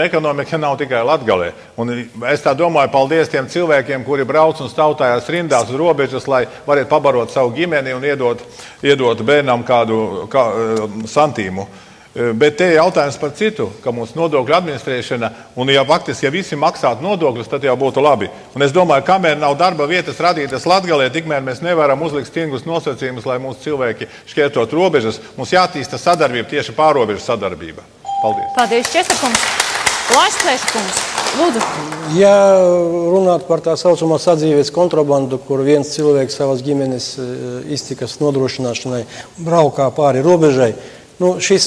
ekonomika nav tikai Latgalē. Un es tā domāju, paldies tiem cilvēkiem, kuri brauc un stautājās rindās uz robežas, lai varētu pabarot savu ģimeni un iedot bērnam kādu santīmu. Bet te ir jautājums par citu, ka mūsu nodokļu administrēšana, un ja faktiski, ja visi maksātu nodokļus, tad jau būtu labi. Un es domāju, kamēr nav darba vietas radītas Latgalē, tikmēr mēs nevaram uzlikt stingrus nosacījumus, lai mūsu cilvēki šķērtot robežas. Mums jātīsta sadarbība, tieši pārrobežu sadarbība. Paldies. Paldies, Česterkungs. Lašplēškungs, lūdzu. Ja runāt par tā saucamo sadzīves kontrabandu, kur viens cilvēks savas ģimenes iztikas nodrošināšanai braukā pāri robežai, Šis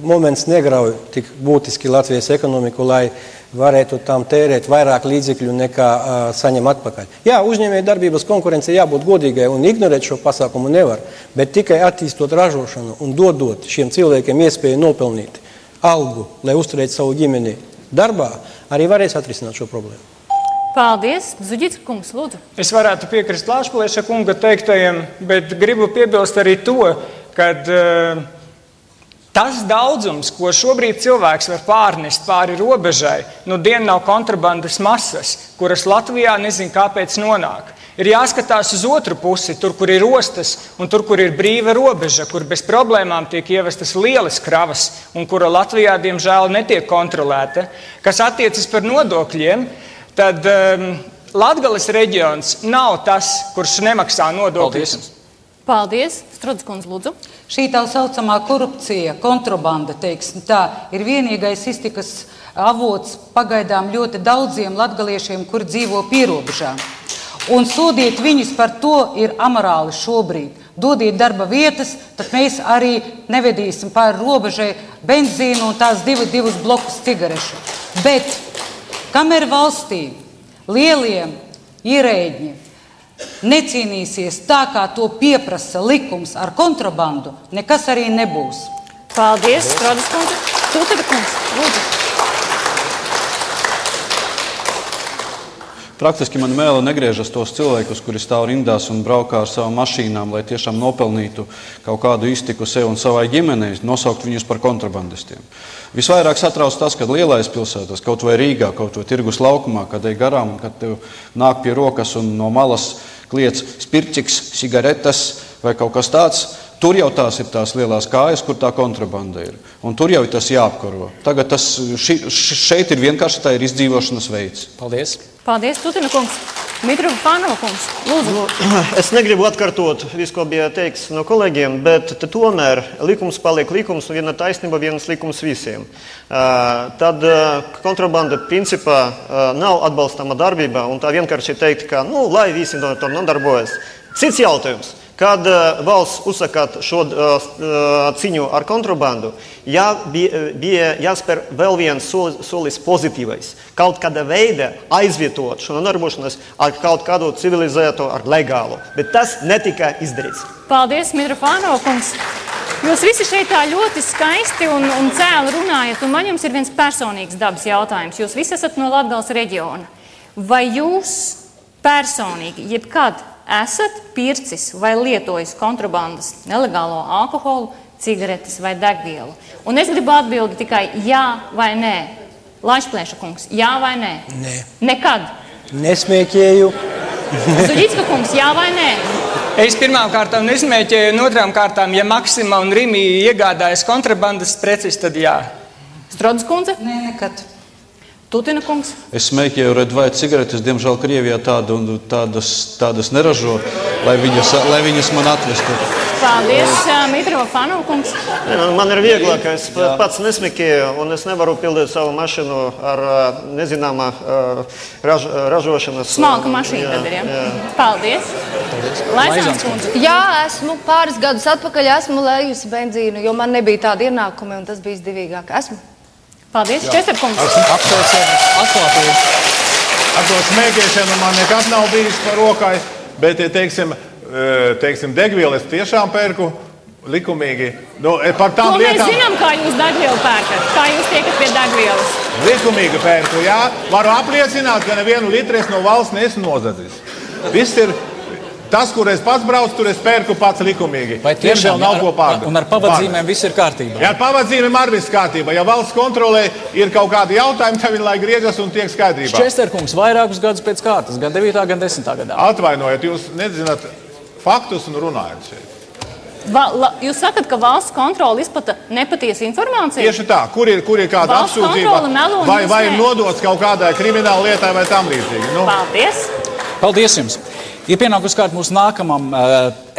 moments negrauj tik būtiski Latvijas ekonomiku, lai varētu tam tērēt vairāk līdzekļu nekā saņem atpakaļ. Jā, uzņēmēja darbības konkurence jābūt godīgai un ignorēt šo pasākumu nevar, bet tikai attīstot ražošanu un dodot šiem cilvēkiem iespēju nopelnīt algu, lai uzturētu savu ģimeni darbā, arī varēs atrisināt šo problēmu. Paldies. Zuģits kungs, lūdzu. Es varētu piekrist Lāčplēša kunga teiktajiem, bet gribu piebilst arī to, kad tas daudzums, ko šobrīd cilvēks var pārnest pāri robežai, dien nav kontrabandas masas, kuras Latvijā nezin kāpēc nonāk. Ir jāskatās uz otru pusi, tur, kur ir ostas un tur, kur ir brīva robeža, kur bez problēmām tiek ievestas lielas kravas un kura Latvijā, diemžēl, netiek kontrolēta. Kas attiecas par nodokļiem, tad Latgales reģions nav tas, kurš nemaksā nodokļus. Paldies. Struds kundze, lūdzu. Šī tā saucamā korupcija, kontrabanda, teiksim tā, ir vienīgais iztikas avots pagaidām ļoti daudziem latgaliešiem, kuri dzīvo pierobežā. Un sodīt viņus par to ir amorāli šobrīd. Dodiet darba vietas, tad mēs arī nevedīsim pāri robežai benzīnu un tās divus blokus cigarešu. Bet kamēr valstī lielie ierēģi necīnīsies tā, kā to pieprasa likums ar kontrabandu, nekas arī nebūs. Paldies, Strodas kundze. Tūtera kungs, lūdzu. Praktiski man mēle negriežas tos cilvēkus, kuri stāv rindās un braukā ar savām mašīnām, lai tiešām nopelnītu kaut kādu iztiku sev un savai ģimenei, nosaukt viņus par kontrabandistiem. Visvairāk satrauc tas, kad lielais pilsētas, kaut vai Rīgā, kaut vai Tirgus laukumā, kad ej garām, kad tev nāk pie rokas un no malas kliedz spirčiks, cigaretes vai kaut kas tāds, tur jau tās ir tās lielās kājas, kur tā kontrabanda ir. Un tur jau ir tas jāapkaro. Tagad šeit ir vienkārši tā ir izdzīvošanas veids. Paldies. Paldies, Tutina kungs. Mitrofānova kungs, lūdzu. Es negribu atkārtot visu, ko bija teikts no kolēģiem, bet tomēr likums paliek likums un viena taisnība, viens likums visiem. Tad kontrabanda principā nav atbalstama darbība un tā vienkārši teikt, ka lai visi no to nodarbojas. Cits jautājums. Kad valsts uzsakāt šo cīņu ar kontrabandu, bija jāspēr vēl viens solis pozitīvais. Kaut kāda veida aizvietot šo nodarbošanos ar kaut kādu civilizētu, ar legālu. Bet tas netika izdarīts. Paldies, Mitrofānova kungs. Jūs visi šeit tā ļoti skaisti un cēli runājat, un man jums ir viens personīgs dabas jautājums. Jūs visi esat no Latgales reģiona. Vai jūs personīgi, jebkad esat pircis vai lietojis kontrabandas nelegālo alkoholu, cigaretes vai degvielu? Un es gribu atbildi tikai jā vai nē. Laišplēša kungs, jā vai nē? Nē. Nekad? Nesmēķēju. Zuģicka kungs, jā vai nē? Es pirmām kārtām nesmēķēju, un otrām kārtām, ja Maksima un Rimi iegādājas kontrabandas preces, tad jā. Strodas kundze? Nē, nekad. Tutina kungs? Es smēķēju red vai cigaretes, diemžēl Krievijā tādas neražo, lai viņas man atvestu. Paldies, Mitrofānova kungs. Man ir vieglāk, es pats nesmēķēju un es nevaru pildīt savu mašīnu ar nezināmā ražošanas. Smalka mašīna tad ir, ja? Paldies. Laizāns kundze. Jā, esmu pāris gadus atpakaļ, esmu lējusi benzīnu, jo man nebija tāda ienākumi un tas bija izdevīgāk. Esmu. Paldies, Česterkungs. Apsveicam atklātību. Ar to smēķēšanu man nekas nav bijis par rokai, bet, teiksim, degvielu es tiešām pērku likumīgi. Par tām mēs lietām... zinām, kā jūs degvielu pērkat, kā jūs tiekat pie degvielas. Likumīgi pērku, jā. Varu apliecināt, ka nevienu litru es no valsts neesmu nozadzis. Viss ir... Tas, kur es pats braucu, tur es pērku pats likumīgi. Vai tiešām nav ko pārdot? Un ar pavadzīmēm viss ir kārtībā? Jā, ar pavadzīmēm arī viss kārtībā. Ja valsts kontrolē ir kaut kādi jautājumi, tad viņi lai griežas un tiek skaidrībā. Šķesterkungs vairākus gadus pēc kārtas, gan 9. gan 10. gadā. Atvainojiet, jūs nezināt faktus un runājat šeit. Jūs sakat, ka valsts kontrole izplata nepatiesu informāciju? Tieši tā. Kur ir kāda apsūdzība? Vai ir nodots kaut kādai krimināla lietai vai tam līdzīgi? Paldies. Paldies jums. Ir pienākusi kārta mūsu nākamam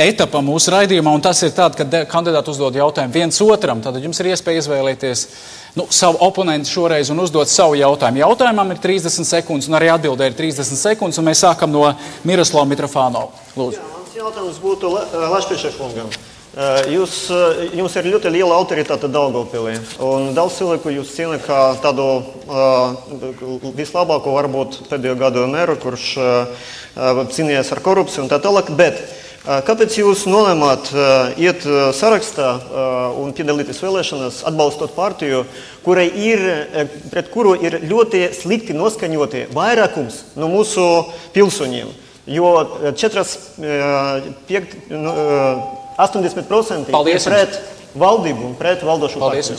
etapam mūsu raidījumā, un tas ir tāds, ka kandidāti uzdod jautājumu viens otram. Tad jums ir iespēja izvēlēties savu oponentu šoreiz un uzdot savu jautājumu. Jautājumam ir 30 sekundes, un arī atbildē ir 30 sekundes, un mēs sākam no Miroslava Mitrofānova. Lūdzu. Jā, mans jautājums būtu Lašpēša kungam. Jums ir ļoti liela autoritāte Daugavpilī, un daudz cilvēku jūs ciena kā tādu vislabāko varbūt pēdējo gadu mēru, kurš cīnījās ar korupciju un tā tālāk, bet kāpēc jūs nolēmāt iet sarakstā un piedalīties vēlēšanās, atbalstot partiju, pret kuru ir ļoti slikti noskaņoti vairākums no mūsu pilsoņiem? Jo 80% ir pret valdību un pret valdošu partiju.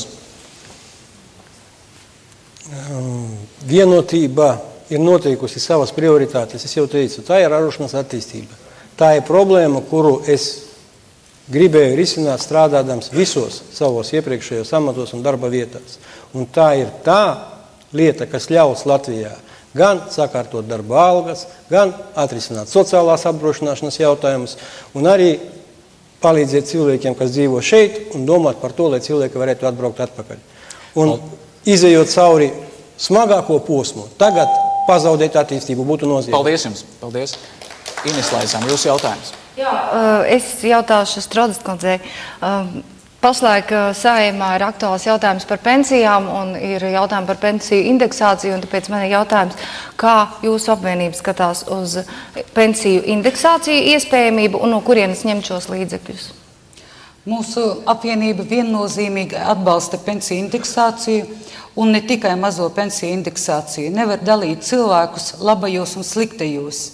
Vienotība ir noteikusi savas prioritātes. Es jau teicu, tā ir ražošanas attīstība. Tā ir problēma, kuru es gribēju risināt strādādams visos savos iepriekšējos amatos un darba vietās. Un tā ir tā lieta, kas ļaus Latvijā gan sakārtot darba algas, gan atrisināt sociālās apdrošināšanas jautājumus un arī palīdzēt cilvēkiem, kas dzīvo šeit, un domāt par to, lai cilvēki varētu atbraukt atpakaļ. Un izejot cauri smagāko posmu, tagad pazaudēt attīstību būtu nozīmīgi. Paldies jums. Paldies. Ines Laizām, jūsu jautājums. Jā, es jautāšu Strodas kundzei. Pašlaik Saeimā ir aktuāls jautājums par pensijām un ir jautājumi par pensiju indeksāciju, un tāpēc man ir jautājums, kā jūsu apvienība skatās uz pensiju indeksāciju iespējamību un no kurienes ņemt šos līdzekļus? Mūsu apvienība viennozīmīgi atbalsta pensiju indeksāciju un ne tikai mazo pensiju indeksāciju. Nevar dalīt cilvēkus labajos un sliktajos.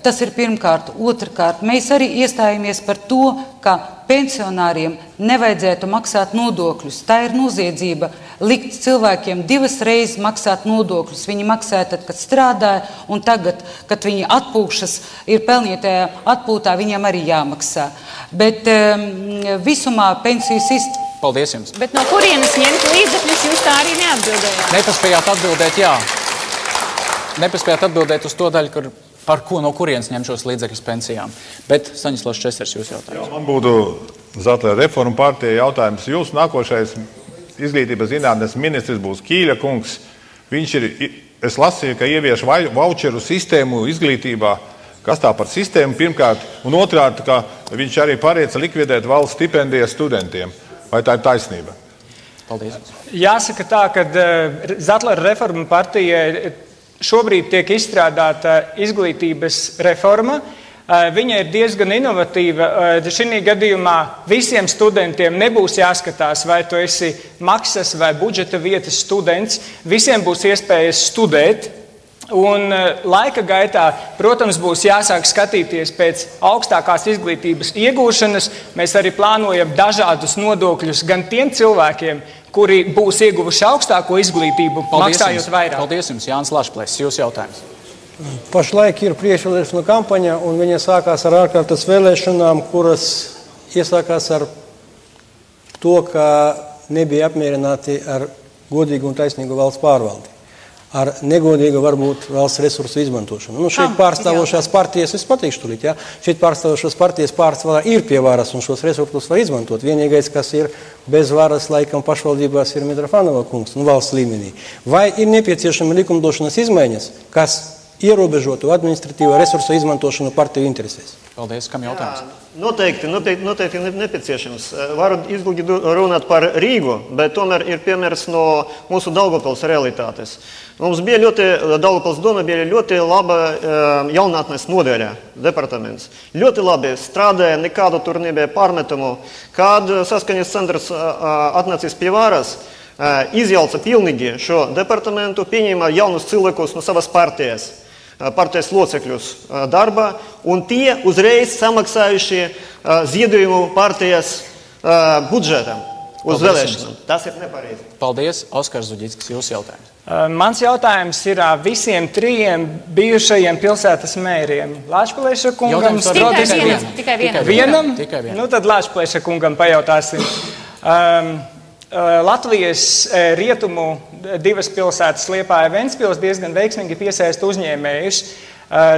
Tas ir pirmkārt. Otrkārt, mēs arī iestājamies par to, ka pensionāriem nevajadzētu maksāt nodokļus. Tā ir noziedzība likt cilvēkiem 2 reizes maksāt nodokļus. Viņi maksāja tad, kad strādāja, un tagad, kad viņi atpūkšas, ir pelnītajā atpūtā, viņiem arī jāmaksā. Bet visumā pensiju sistēma. Paldies jums. Bet no kurienes ņemt līdzekļus, jūs tā arī neatbildējāt? Nepaspējāt atbildēt, jā. Nepaspējāt atbildēt uz to daļu, par ko no kurienes ņem šos līdzekļus pensijām. Bet Staņislavs Česers, jūs jautājums. Man būtu Zatlera reformu partija jautājums. Jūs nākošais izglītības zinātnes ministrs būs Kīļa kungs. Viņš ir, es lasīju, ka ievieš voucheru sistēmu izglītībā. Kas tā par sistēmu pirmkārt? Un otrkārt, ka viņš arī paredz likvidēt valsts stipendijas studentiem. Vai tā ir taisnība? Paldies. Jāsaka tā, ka Zatlera reforma partija šobrīd tiek izstrādāta izglītības reforma. Viņa ir diezgan inovatīva. Šī gadījumā visiem studentiem nebūs jāskatās, vai tu esi maksas vai budžeta vietas students. Visiem būs iespējas studēt. Un laika gaitā, protams, būs jāsāk skatīties pēc augstākās izglītības iegūšanas. Mēs arī plānojam dažādus nodokļus gan tiem cilvēkiem, kuri būs ieguvuši augstāko izglītību, maksājot vairāk. Paldies jums, Jānis Lašplēs, jūsu jautājums. Pašlaik ir priekšvēlēšanu kampaņa, un viņa sākās ar ārkārtas vēlēšanām, kuras iesākās ar to, ka nebija apmierināti ar godīgu un taisnīgu valsts pārvaldi, ar negodīgu varbūt valsts resursu izmantošanu. Nu, šeit pārstāvošās partijas, es pateikšu tulīt, ja? Šeit pārstāvošās partijas pārstāvā ir pie varas un šos resursus var izmantot. Vienīgais, kas ir bez varas laikam pašvaldībās, ir Mitrofanova kungs un valsts līmenī. Vai ir nepieciešama likumdošanas izmaiņas, kas ierobežotu administratīvo resursu izmantošanu partiju interesēs? Paldies, kam jautājums? Noteikti nepieciešams. Varu izglīgi runāt par Rīgu, bet tomēr ir piemērs no mūsu Daugavpils realitātes. Mums bija Daugavpils doma bija ļoti laba jaunatnes nodaļa departaments. Ļoti labi strādāja, nekādu tur nebija pārmetumu. Kad saskaņas centrs atnācis pie varas, izjauca pilnīgi šo departamentu, pieņēma jaunus cilvēkus no savas partijas locekļus darbā, un tie uzreiz samaksājuši ziedojumu partijas budžetam uz vēlēšanām. Tas ir nepareizi. Paldies, Oskars Zuģickis, jūsu jautājums. Mans jautājums ir visiem 3 bijušajiem pilsētas mēriem. Lašplēša kungam, Tikai vienam. Nu tad Lašplēša kungam pajautāsim. Latvijas rietumu 2 pilsētas Liepāja Ventspils diezgan veiksmīgi piesaista uzņēmējus.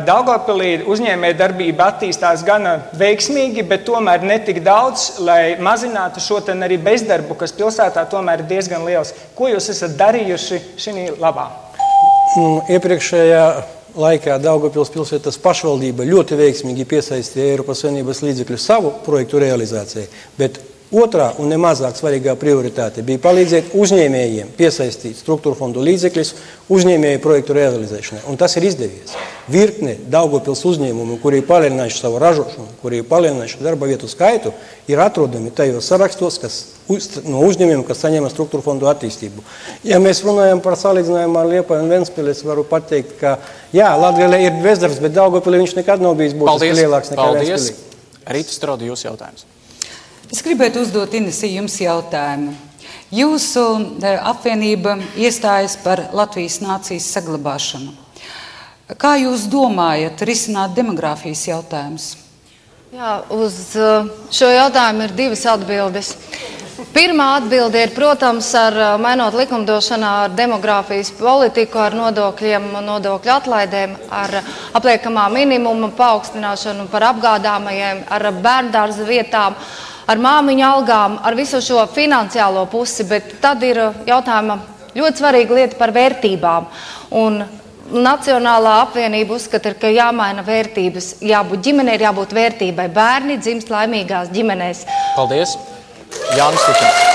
Daugavpilī uzņēmēja darbība attīstās gana veiksmīgi, bet tomēr ne tik daudz, lai mazinātu šo ten arī bezdarbu, kas pilsētā tomēr ir diezgan liels. Ko jūs esat darījuši šī labā? Iepriekšējā laikā Daugavpils pilsētas pašvaldība ļoti veiksmīgi piesaistīja Eiropas Savienības līdzekļus savu projektu realizācijai, bet otrā un nemazāk svarīgā prioritāte bija palīdzēt uzņēmējiem piesaistīt struktūra fondu līdzekļus uzņēmēju projektu realizēšanai. Un tas ir izdevies. Virkne Daugavpils uzņēmumu, kuri ir palielinājuši savu ražošanu, kuri ir palielinājuši darba vietu skaitu, ir atrodami tajos sarakstos, no uzņēmumiem, kas saņēma struktūra fondu attīstību. Ja mēs runājam par salīdzinājumu ar Liepāju un Ventspili, es varu pateikt, ka jā, Latgalē ir bezdarbs, bet Daugavpilī viņš nekad nav bijis būtiski lielāks nekā Ventspilī. Rīta Strodi, jūs jautājums. Es gribētu uzdot, Inesī, jums jautājumu. Jūsu apvienība iestājas par Latvijas nācijas saglabāšanu. Kā jūs domājat risināt demogrāfijas jautājumus? Jā, uz šo jautājumu ir divas atbildes. Pirmā atbilde ir, protams, mainot likumdošanā ar demogrāfijas politiku, ar nodokļiem, nodokļu atlaidēm, ar apliekamā minimuma paaugstināšanu par apgādāmajiem, ar bērndārza vietām, ar māmiņu algām, ar visu šo finansiālo pusi, bet tad ir jautājuma ļoti svarīga lieta par vērtībām. Un Nacionālā apvienība uzskata, ka jāmaina vērtības, jābūt ģimenei, jābūt vērtībai. Bērni dzimst laimīgās ģimenēs. Paldies. Jānis Likins.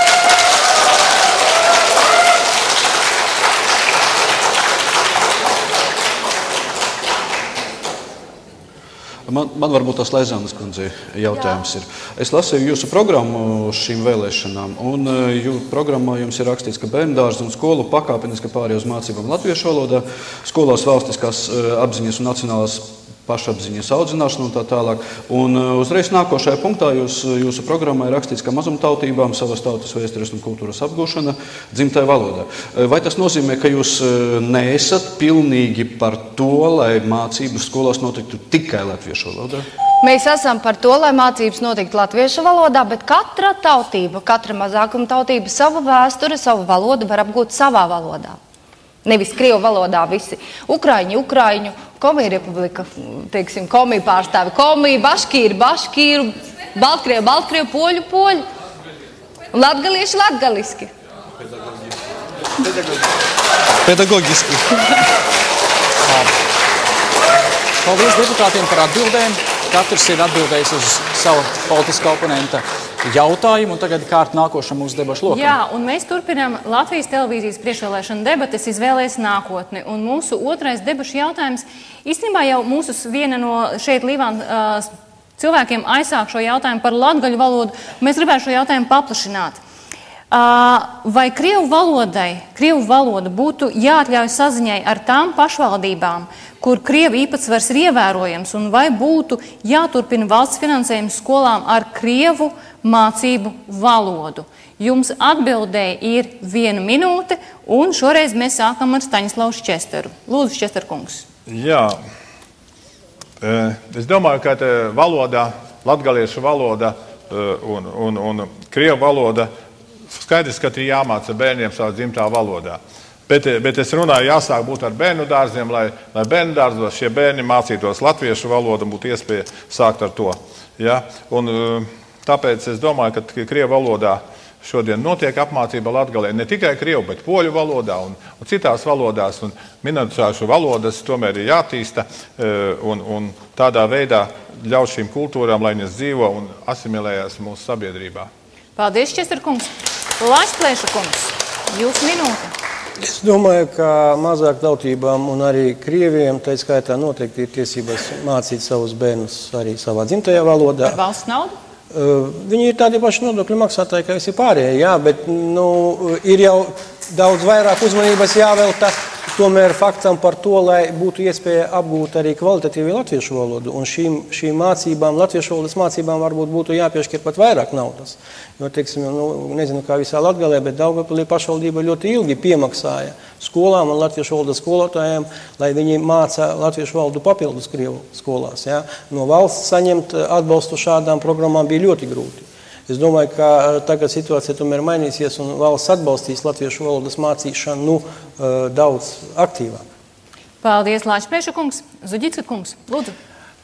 Man varbūt tas Leizanas kundzei jautājums ir. Es lasīju jūsu programmu šīm vēlēšanām, un programmā jums ir rakstīts, ka bērndārzi un skolu pakāpeniski pārēj uz mācībām latviešu valodā, skolās valstiskās apziņas un nacionālās pašapziņas audzināšana un tā tālāk. Un uzreiz nākošajā punktā jūsu programmā ir rakstīts, ka mazumtautībām savas tautas vēstures un kultūras apgūšana dzimtajā valodā. Vai tas nozīmē, ka jūs neesat pilnīgi par to, lai mācības skolās notiktu tikai latviešu valodā? Mēs esam par to, lai mācības notiktu latviešu valodā, bet katra tautība, katra mazākuma tautība savu vēsturi, savu valodu var apgūt savā valodā. Nevis krievu valodā visi. Ukraiņu, Komija republika, teiksim, Komija pārstāvi, Komija, Baškīru, Baltkrievu, Poļu, un latgalieši latgaliski. Pedagoģiski. Paldies deputātiem par atbildēm. Katrs ir atbildējis uz savu politiskā oponenta jautājumu, un tagad kārt nākošam mūsu debašu lokam. Jā, un mēs turpinām Latvijas televīzijas priekšvēlēšana debates izvēlēs nākotni. Un mūsu otrais debašu jautājums, īstenībā jau mūsu viena no šeit Līvāna cilvēkiem aizsāk šo jautājumu par latgaļu valodu. Mēs gribētu šo jautājumu paplašināt. Vai krievu valoda būtu jāatļauj saziņai ar tām pašvaldībām, kur krievu īpatsvars ir ievērojams, un vai būtu jāturpina valsts finansējums skolām ar krievu mācību valodu? Jums atbildēja ir 1 minūte, un šoreiz mēs sākam ar Staņislavu Šķesteru. Lūdzu, Šķester kungs. Jā, es domāju, ka valodā, latgaliešu valoda un krievu valoda skaidrs, ka ir jāmāca bērniem savā dzimtā valodā. Bet es runāju, jāsāk būt ar bērnu dārziem, lai bērnu dārzos šie bērni mācītos latviešu valodu un būtu iespēja sākt ar to. Ja? Un tāpēc es domāju, ka krievu valodā šodien notiek apmācība Latgalē ne tikai krievu, bet poļu valodā un citās valodās. Un minoritāšu valodas tomēr ir jātīsta un tādā veidā ļauj šīm kultūrām, lai viņas dzīvo un asimilējas mūsu sabiedrībā. Paldies, Šķester kungs. Lašplēša kungs, jūs minūte. Es domāju, ka mazāk tautībām un arī krieviem, tā skaitā noteikti ir tiesības mācīt savus bērnus arī savā dzimtajā valodā. Par valsts naudu? Viņi ir tādi paši nodokļu maksātāji, kā visi pārējie, jā, bet ir jau daudz vairāk uzmanības jāvelta tomēr faktam par to, lai būtu iespēja apgūt arī kvalitatīvi latviešu valodu. Un šīm mācībām, latviešu valodas mācībām varbūt būtu jāpiešķir pat vairāk naudas. Jo, teiksim, nezinu, kā visā Latgalē, bet Daugavpilī pašvaldība ļoti ilgi piemaksāja skolām un latviešu valodas skolotājiem, lai viņi māca latviešu valodu papildus krievu skolās. Ja? No valsts saņemt atbalstu šādām programmām bija ļoti grūti. Es domāju, ka tagad situācija tomēr mainīsies un valsts atbalstīs latviešu valodas mācīšanu daudz aktīvāk. Paldies, Lašplēša kungs. Zuģicka kungs, lūdzu.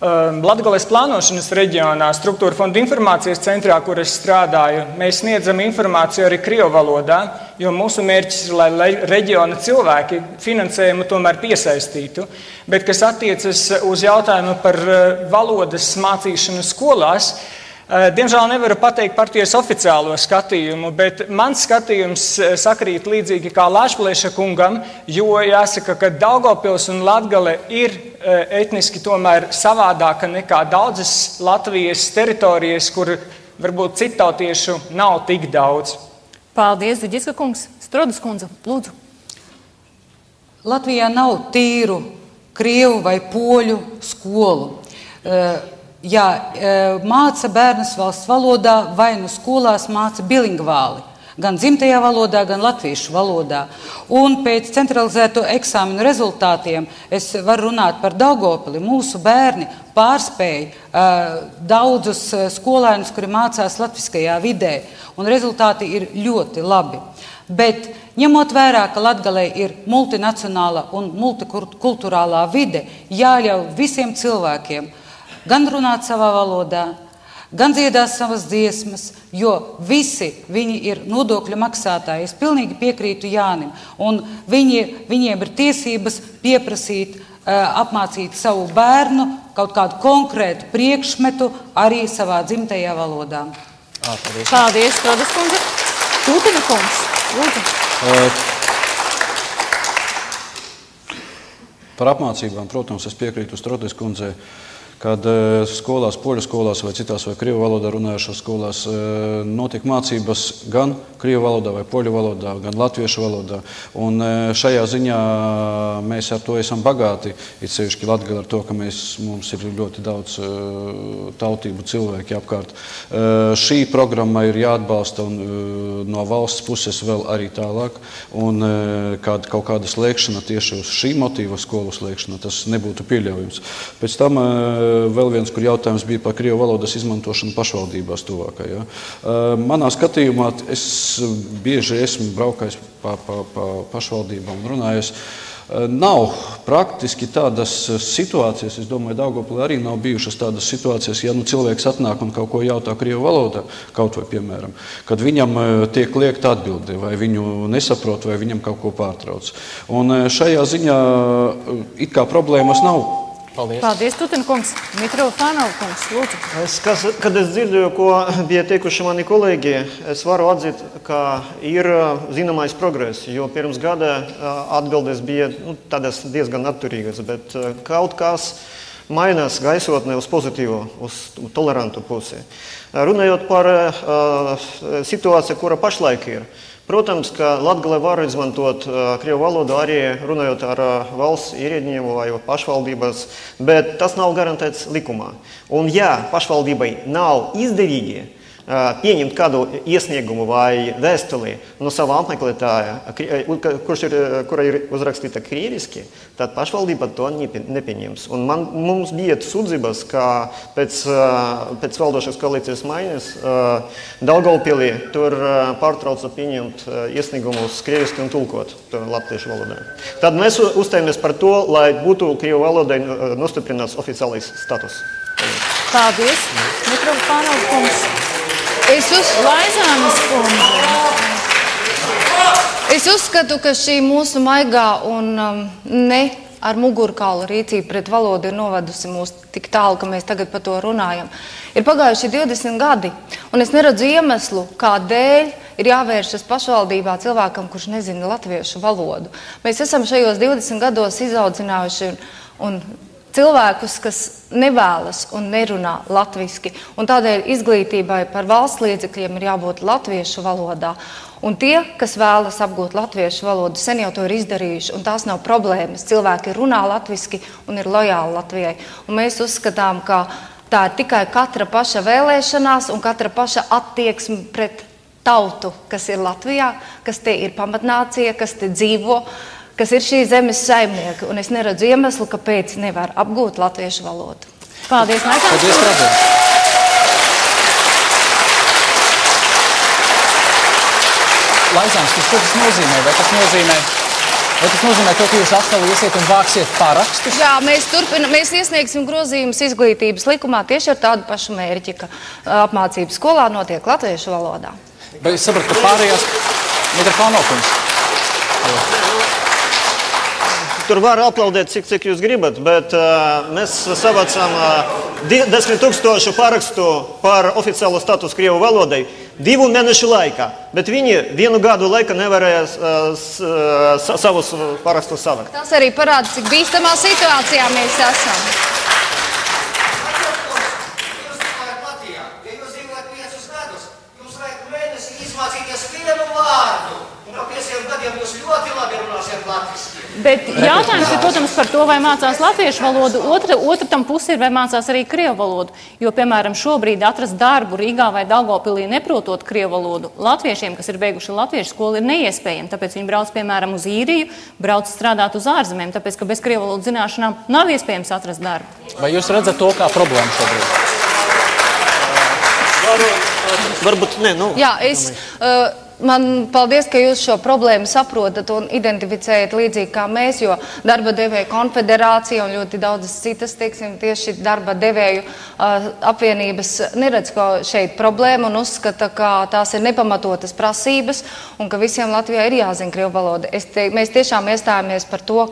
Latgales plānošanas reģionā, struktūra fonda informācijas centrā, kur es strādāju, mēs sniedzam informāciju arī krievu valodā, jo mūsu mērķis ir, lai reģiona cilvēki finansējumu tomēr piesaistītu. Bet, kas attiecas uz jautājumu par valodas mācīšanu skolās, diemžēl nevaru pateikt partijas oficiālo skatījumu, bet mans skatījums sakrīt līdzīgi kā Lāčplēša kungam, jo jāsaka, ka Daugavpils un Latgale ir etniski tomēr savādāka nekā daudzas Latvijas teritorijas, kur varbūt citautiešu nav tik daudz. Paldies, Ziģiska kungs. Strodas kundze, lūdzu. Latvijā nav tīru krievu vai poļu skolu. Jā, māca bērnus valsts valodā vai nu skolās māca bilingvāli, gan dzimtajā valodā, gan latviešu valodā. Un pēc centralizēto eksāmenu rezultātiem es varu runāt par Daugavpili. Mūsu bērni pārspēja daudzus skolēnus, kuri mācās latviskajā vidē, un rezultāti ir ļoti labi. Bet ņemot vērā, ka Latgalē ir multinacionāla un multikulturālā vide, jāļauj visiem cilvēkiem gan runāt savā valodā, gan dziedāt savas dziesmas, jo visi viņi ir nodokļu maksātāji. Es pilnīgi piekrītu Jānim, un viņiem ir tiesības pieprasīt, apmācīt savu bērnu kaut kādu konkrētu priekšmetu arī savā dzimtajā valodā. Paldies, Strodas kundze. Tūtina kungs, lūdzu. Par apmācībām, protams, es piekrītu Strodas kundzei, kad skolās, poļu skolās vai citās vai krievu valodā runājušās skolās notiek mācības gan krievu valodā vai poļu valodā, gan latviešu valodā. Un šajā ziņā mēs ar to esam bagāti, it sevišķi Latgale ar to, ka mums ir ļoti daudz tautību cilvēki apkārt. Šī programma ir jāatbalsta un no valsts puses vēl arī tālāk. Un kaut kāda slēgšana tieši uz šī motīva skolu slēgšana, tas nebūtu pieļaujams. Pēc tam vēl viens, kur jautājums bija par krievu valodas izmantošanu pašvaldībās tuvākajā. Manā skatījumā es bieži esmu braukājis pa pašvaldībām un runājis. Nav praktiski tādas situācijas, es domāju, Daugavpilī arī nav bijušas tādas situācijas, ja cilvēks atnāk un kaut ko jautā krievu valodā, kaut vai piemēram, kad viņam tiek liekta atbilde, vai viņu nesaprot, vai viņam kaut ko pārtrauc. Un šajā ziņā it kā problēmas nav. Paldies. Paldies, Tutina kungs. Mitrofānova kungs, lūdzu. Kad es dzirdēju, ko bija teikuši mani kolēģi, es varu atzīt, ka ir zināmais progress, jo pirms gada atbildes bija tādas diezgan atturīgas, bet kaut kas mainās gaisotnē uz pozitīvo, uz tolerantu pusi. Runājot par situāciju, kura pašlaik ir, protams, ka Latgalē var izmantot krievu valodu arī runājot ar valsts ierēdņiem vai pašvaldības, bet tas nav garantēts likumā. Un ja pašvaldībai nav izdevīgi pieņemt kādu iesniegumu vai vēstuli no sava apmeklētāja, kura ir uzrakstīta krieviski, tad pašvaldība to nepieņems. Un mums bija sūdzības, ka pēc valdošās koalīcijas maiņas Daugavpilī tur pārtrauca pieņemt iesniegumus krieviski un tulkot latviešu valodā. Tad mēs uzstājamies par to, lai būtu krievu valodai nostiprināts oficiālais status. Paldies. Mitrofānova kungs. Es uzskatu, ka šī mūsu maigā un ne ar mugurkaulu rīcība pret valodu ir novedusi mūs tik tālu, ka mēs tagad par to runājam. Ir pagājuši 20 gadi, un es neredzu iemeslu, kādēļ ir jāvēršas pašvaldībā cilvēkam, kurš nezina latviešu valodu. Mēs esam šajos 20 gados izaudzinājuši un cilvēkus, kas nevēlas un nerunā latviski, un tādēļ izglītībai par valsts līdzekļiem ir jābūt latviešu valodā. Un tie, kas vēlas apgūt latviešu valodu, sen jau to ir izdarījuši, un tās nav problēmas. Cilvēki runā latviski un ir lojāli Latvijai. Un mēs uzskatām, ka tā ir tikai katra paša vēlēšanās un katra paša attieksme pret tautu, kas ir Latvijā, kas te ir pamatnācija, kas te dzīvo, kas ir šī zemes saimnieki, un es neredzu iemeslu, kāpēc nevar apgūt latviešu valodu. Paldies, Maikāns. Paldies, Rādē. Laizāns, ko tas nozīmē? Vai tas nozīmē, Vai tas nozīmē to, ka jūs atkal iesiet un vāksiet parakstus? Jā, mēs iesniegsim grozījumus izglītības likumā tieši ar tādu pašu mērķi, ka apmācības skolā notiek latviešu valodā. Bet es sapratu, ka pārējās mikrofona okums. Tur var aplaudēt, cik jūs gribat, bet mēs savācām 10 000 parakstu par oficiālo statusu Krievu valodai 2 mēnešu laikā, bet viņi 1 gadu laikā nevarēja savus parakstus savākt. Tas arī parāda, cik bīstamā situācijā mēs esam. Bet jautājums ir, protams, par to, vai mācās latviešu valodu. Otra tam puse ir, vai mācās arī krievu valodu. Jo, piemēram, šobrīd atrast darbu Rīgā vai Daugavpilī neprotot krievu valodu latviešiem, kas ir beiguši latviešu skolu, ir neiespējami. Tāpēc viņi brauc, piemēram, uz Īriju, brauc strādāt uz ārzemēm, tāpēc, ka bez krievu valodas zināšanām nav iespējams atrast darbu. Vai jūs redzat to kā problēmu šobrīd? Varbūt ne, nu. Jā, man paldies, ka jūs šo problēmu saprotat un identificējat līdzīgi kā mēs, jo darba devēju konfederācija un ļoti daudzas citas, teiksim, tieši darba devēju apvienības neredz šeit problēmu un uzskata, ka tās ir nepamatotas prasības un ka visiem Latvijā ir jāzina krievu valoda. Mēs tiešām iestājāmies par to,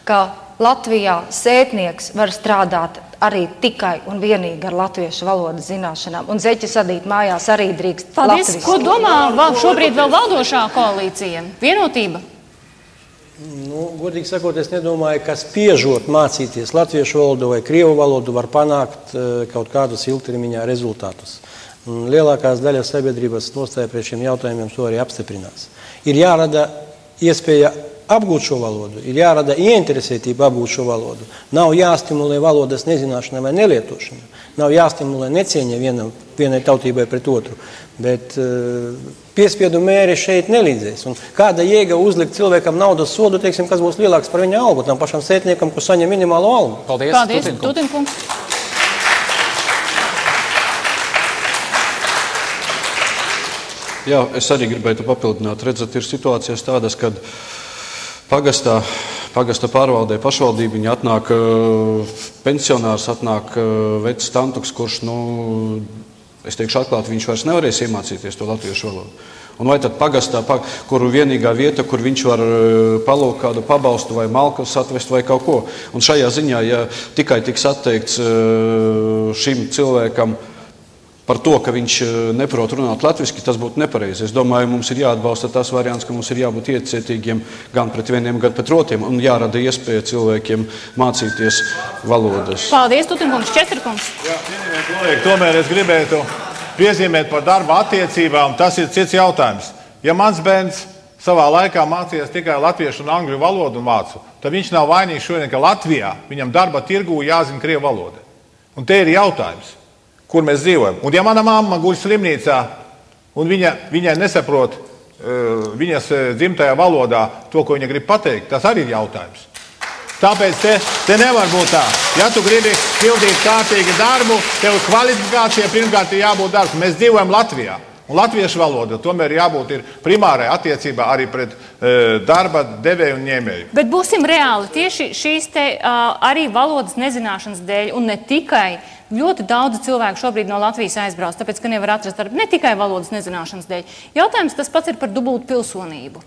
ka Latvijā sētnieks var strādāt arī tikai un vienīgi ar latviešu valodas zināšanām. Un zeķi sadīt mājās arī drīkst Paldies. latviski. Ko domā šobrīd vēl valdošā koalīcija? Vienotība? Nu, godīgi sakot, es nedomāju, ka spiežot mācīties latviešu valodu vai krievu valodu var panākt kaut kādus ilgtermiņā rezultātus. Lielākās daļas sabiedrības nostāja pret šiem jautājumiem to arī apstiprinās. Ir jārada iespēja apgūt šo valodu, ir jārada ieinteresētība apgūt šo valodu. Nav jāstimulē valodas nezināšana vai nelietošana. Nav jāstimulē necieņa vienai tautībai pret otru. Bet piespiedu mēri šeit nelīdzēs. Un kāda jēga uzlikt cilvēkam naudas sodu, teiksim, kas būs lielāks par viņa algu, tam pašam sētniekam, kurš saņem minimālo algu? Paldies, Tutinkungs. Jā, es arī gribētu papildināt. Redzat, ir situācijas tādas, kad pagasta pārvaldē pašvaldība, viņi atnāk pensionārs, atnāk vecs tantuks, kurš, es teikšu atklāti, viņš vairs nevarēs iemācīties to latviešu valodu. Un vai tad pagastā, kur vienīgā vieta, kur viņš var palūkt kādu pabalstu vai malkas atvest vai kaut ko. Un šajā ziņā, ja tikai tiks atteikts šim cilvēkam par to, ka viņš neprot runāt latviski, tas būtu nepareizi. Es domāju, mums ir jāatbalsta tas variants, ka mums ir jābūt iecietīgiem gan pret vieniem, gan pret otriem un jārada iespēja cilvēkiem mācīties valodas. Paldies, Tutinkungs, Četrkungs. Jā, kolēģi, tomēr es gribētu piezīmēt par darba attiecībām, tas ir cits jautājums. Ja mans bērns savā laikā mācījās tikai latviešu un angļu valodu mācu, tad viņš nav vainīgs šodien, ka Latvijā viņam darba tirgū jāzina krievu valoda. Un te ir jautājums, kur mēs dzīvojam. Un ja mana mamma guļ slimnīcā un viņa nesaprot viņas dzimtajā valodā to, ko viņa grib pateikt, tas arī ir jautājums. Tāpēc te nevar būt tā. Ja tu gribi pildīt kārtīgi darbu, tev kvalifikācija pirmkārt ir jābūt darbs. Mēs dzīvojam Latvijā. Un latviešu valoda tomēr jābūt ir primārai attiecībā arī pret darba devēju un ņēmēju. Bet būsim reāli. Tieši šīs arī valodas nezināšanas dēļ un ne tikai ļoti daudz cilvēku šobrīd no Latvijas aizbrauc, tāpēc, ka nevar atrast darbu ne tikai valodas nezināšanas dēļ. Jautājums tas pats ir par dubultu pilsonību.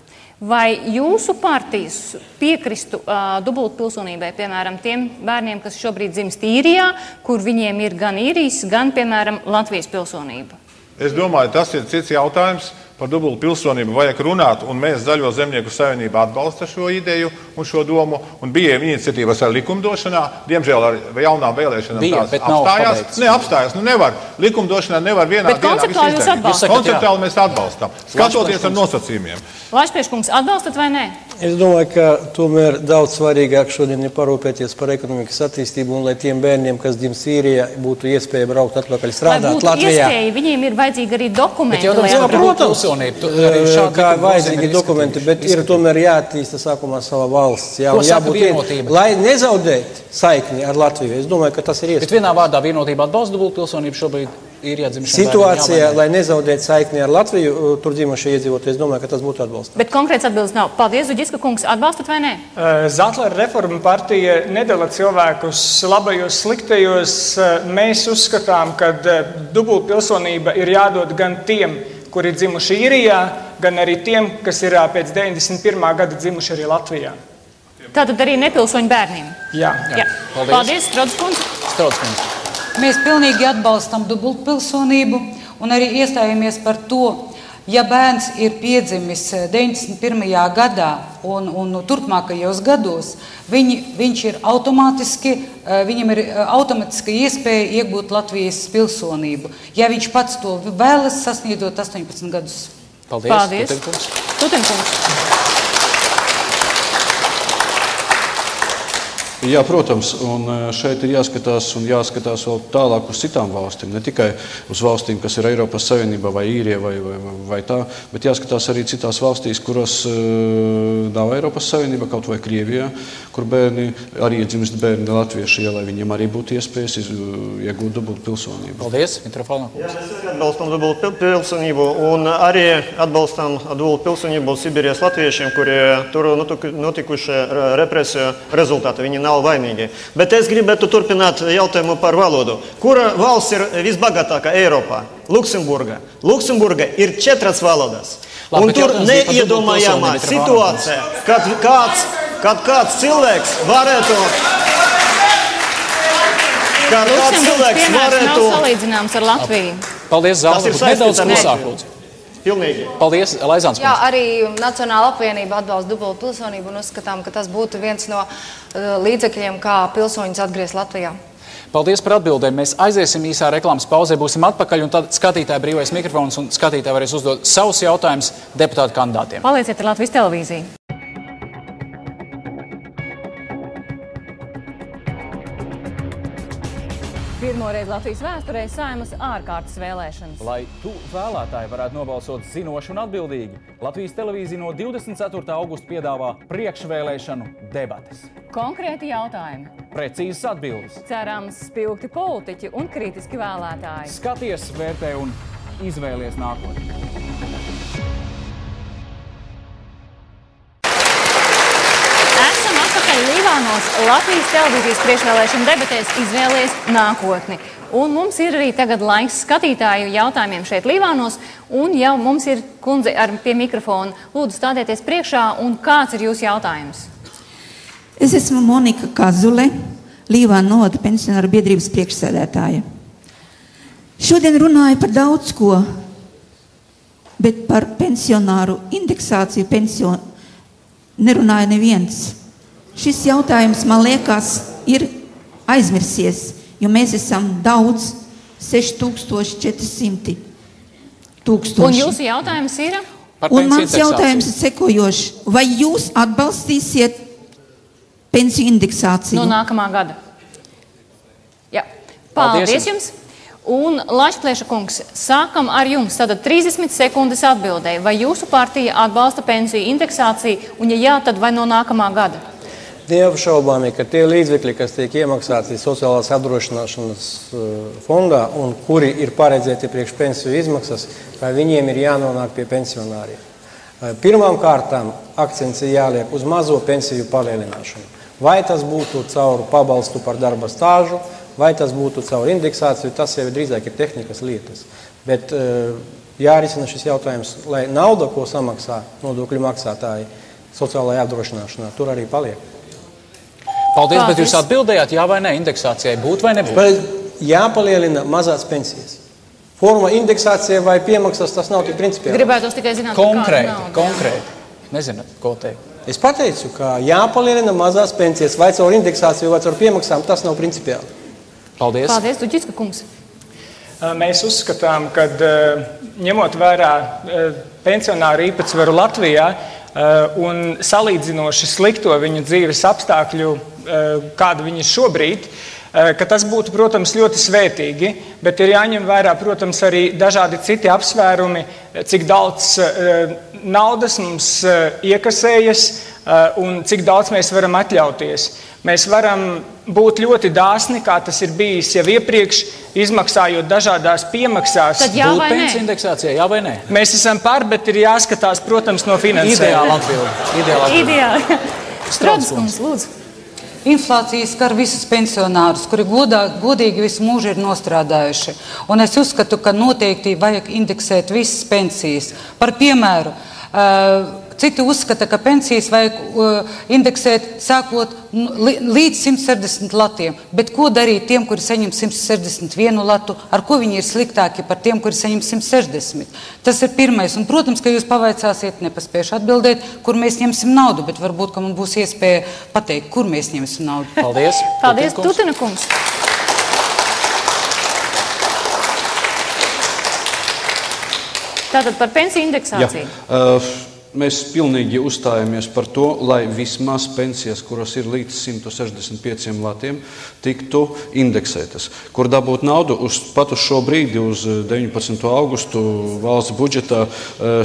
Vai jūsu partijas piekristu dubultu pilsonībai, piemēram, tiem bērniem, kas šobrīd dzimst Īrijā, kur viņiem ir gan īrijas, gan, piemēram, Latvijas pilsonība? Es domāju, tas ir cits jautājums. Par dubultu pilsonību vajag runāt, un mēs Zaļo zemnieku savienībā atbalsta šo ideju un šo domu, un bija iniciatīvas ar likumdošanā, diemžēl ar jaunām vēlēšanām tās apstājās. Apstājās, nevar. Likumdošanā nevar vienā dienā visu izdarīt. Konceptuāli mēs atbalstam, skatoties ar nosacījumiem. Laišpriekškungs, atbalstat vai nē? Es domāju, ka tomēr daudz svarīgāk šodien ir parūpēties par ekonomikas attīstību un lai tiem bērniem, kas dzimst Īrijā, būtu iespēja braukt atpakaļ strādāt Latvijā. Lai būtu iespēja, viņiem ir vajadzīgi arī dokumenti. Protams, kā vajadzīgi dokumenti, bet ir tomēr jāattīsta sākumā sava valsts. Lai nezaudēt saikni ar Latviju. Es domāju, ka tas ir iespējams. Bet vienā vārdā vienotība atbalsta dubultu pilsonību šobrīd? īrijā dzimušiem situācijā, lai nezaudētu saikni ar Latviju, tur dzimušie iedzīvotāji, es domāju, ka tas būtu atbalstāms. Bet konkrēts atbildes nav. Paldies, Zuģiska kungs. Atbalstat vai nē? Zatlera reforma partija nedala cilvēkus labajos, sliktajos. Mēs uzskatām, ka dubultpilsonība ir jādod gan tiem, kuri ir dzimuši īrijā, gan arī tiem, kas ir pēc 91. gada dzimuši arī Latvijā. Tātad arī nepilsoņu bērniem? Jā. Paldies, Strauds kundze. Strauds kundze. Mēs pilnīgi atbalstam dubultpilsonību un arī iestājamies par to, ja bērns ir piedzimis 91. gadā un turpmākajos gados, viņš ir viņam ir automātiski iespēja iegūt Latvijas pilsonību, ja viņš pats to vēlas sasniedzot 18 gadus. Paldies. Tutenkungs. Jā, protams, un šeit ir jāskatās vēl tālāk uz citām valstīm, ne tikai uz valstīm, kas ir Eiropas Savienībā vai Īrijā vai tā, bet jāskatās arī citās valstīs, kuras nav Eiropas Savienībā, kaut vai Krievijā, kur bērni, arī iedzimst bērni latvieši, lai viņiem arī būtu iespējas iegūt dubultpilsonību. Paldies, Mitrofona. Jā, mēs arī atbalstam dubultpilsonību un arī atbalstam dubultpilsonību Sibīrijas latviešiem, kuri tur notikuši represiju rezultāti. Viņi nav vainīgi. Bet es gribētu turpināt jautājumu par valodu. Kura valsts ir visbagātākā Eiropā? Luksemburga. Luksemburga ir 4 valodas. Un tur neiedomājamā situācija, kad kāds cilvēks varētu... Luksemburgas piemērs nav salīdzināms ar Latviju. Paldies, Zāle. Nedaudz klusāk, lūdzu. Pilnīgi. Paldies, Laizāns. Jā, arī Nacionāla apvienība atbalsta dubultpilsonību un uzskatām, ka tas būtu viens no līdzekļiem, kā pilsoņus atgriezt Latvijā. Paldies par atbildēm. Mēs aiziesim īsā reklāmas pauzē, būsim atpakaļ, un tad skatītāji brīvais mikrofons un skatītāji varēs uzdot savus jautājumus deputātu kandidātiem. Palieciet ar Latvijas televīziju. Pirmoreiz Latvijas vēsturē Saeimas ārkārtas vēlēšanas. Lai tu vēlētāji varētu nobalsot zinoši un atbildīgi, Latvijas televīzija no 24. augusta piedāvā priekšvēlēšanu debates. Konkrēti jautājumi. Precīzas atbildes. Cerams, spilgti politiķi un kritiski vēlētāji. Skaties, vērtē un izvēlies nākotni. Līvānos Latvijas televīzijas priekšvēlēšana debatēs izvēlies nākotni. Un mums ir arī tagad laiks skatītāju jautājumiem šeit Līvānos, un jau mums ir kundze pie mikrofona. Lūdzu, stādieties priekšā, un kāds ir jūsu jautājums? Es esmu Monika Kazule, Līvānu novada pensionāru biedrības priekšsēdētāja. Šodien runāju par daudz ko, bet par pensionāru indeksāciju nerunāja neviens. Šis jautājums, man liekas, ir aizmirsies, jo mēs esam daudz, 6400 tūkstoši. Un jūsu jautājums ir? Un mans jautājums ir sekojošs. Vai jūs atbalstīsiet pensiju indeksāciju? No nākamā gada. Jā. Paldies jums. Un Lašplieša kungs, sākam ar jums. Tātad 30 sekundes atbildēja. Vai jūsu partija atbalsta pensiju indeksāciju? Un ja jā, tad vai no nākamā gada? Neapšaubāmi, ka tie līdzekļi, kas tiek iemaksāti sociālās apdrošināšanas fondā un kuri ir paredzēti priekš pensiju izmaksas, vai viņiem ir jānonāk pie pensionāriem. Pirmām kārtām akcents ir jāliek uz mazo pensiju palielināšanu. Vai tas būtu caur pabalstu par darba stāžu, vai tas būtu caur indeksāciju, tas jau drīzāk ir tehnikas lietas. Bet jārisina šis jautājums, lai nauda, ko samaksā nodokļu maksātāji sociālajā apdrošināšanā, tur arī paliek. Paldies, bet jūs atbildējāt, jā vai nē, indeksācijai būt vai nebūt? Jāpalielina mazās pensijas. Forma indeksācija vai piemaksas, tas nav tik principiāli. Gribētos tikai zināt, konkrēti. Nezināt, ko teikt. Es pateicu, ka jāpalielina mazās pensijas, vai caur indeksāciju, vai caur piemaksām, tas nav principiāli. Paldies. Paldies, Duģiska kungs. Mēs uzskatām, ka ņemot vērā pensionāru īpatsvaru Latvijā un salīdzinoši slikto viņu dzīves apstākļu, kāda viņi šobrīd, ka tas būtu, protams, ļoti svētīgi, bet ir jāņem vērā, protams, arī dažādi citi apsvērumi, cik daudz naudas mums iekasējas un cik daudz mēs varam atļauties. Mēs varam būt ļoti dāsni, kā tas ir bijis jau iepriekš, izmaksājot dažādās piemaksās. Tad jā vai nē? Pensiju indeksācija, jā vai nē? Mēs esam par, bet ir jāskatās, protams, no finansējuma. Ideāli atbildi. Ideāli. Strādskums, lūdzu. Inflācija skar visus pensionārus, kuri godīgi visu mūžu ir nostrādājuši. Un es uzskatu, ka noteikti vajag indeksēt visas pensijas. Par piemēru, citi uzskata, ka pensijas vajag indeksēt sākot līdz 160 latiem. Bet ko darīt tiem, kuri saņem 161 latu? Ar ko viņi ir sliktāki par tiem, kuri saņem 160? Tas ir pirmais. Un, protams, ka jūs pavaicāsiet, nepaspējuši atbildēt, kur mēs ņemsim naudu, bet varbūt, ka man būs iespēja pateikt, kur mēs ņemsim naudu. Paldies. Paldies, Tutina kungs. Tātad par pensiju indeksāciju. Jā. Mēs pilnīgi uzstājamies par to, lai vismaz pensijas, kuras ir līdz 165 latiem, tiktu indeksētas. Kur dabūt naudu pat uz šo brīdi, uz 19. augustu valsts budžetā,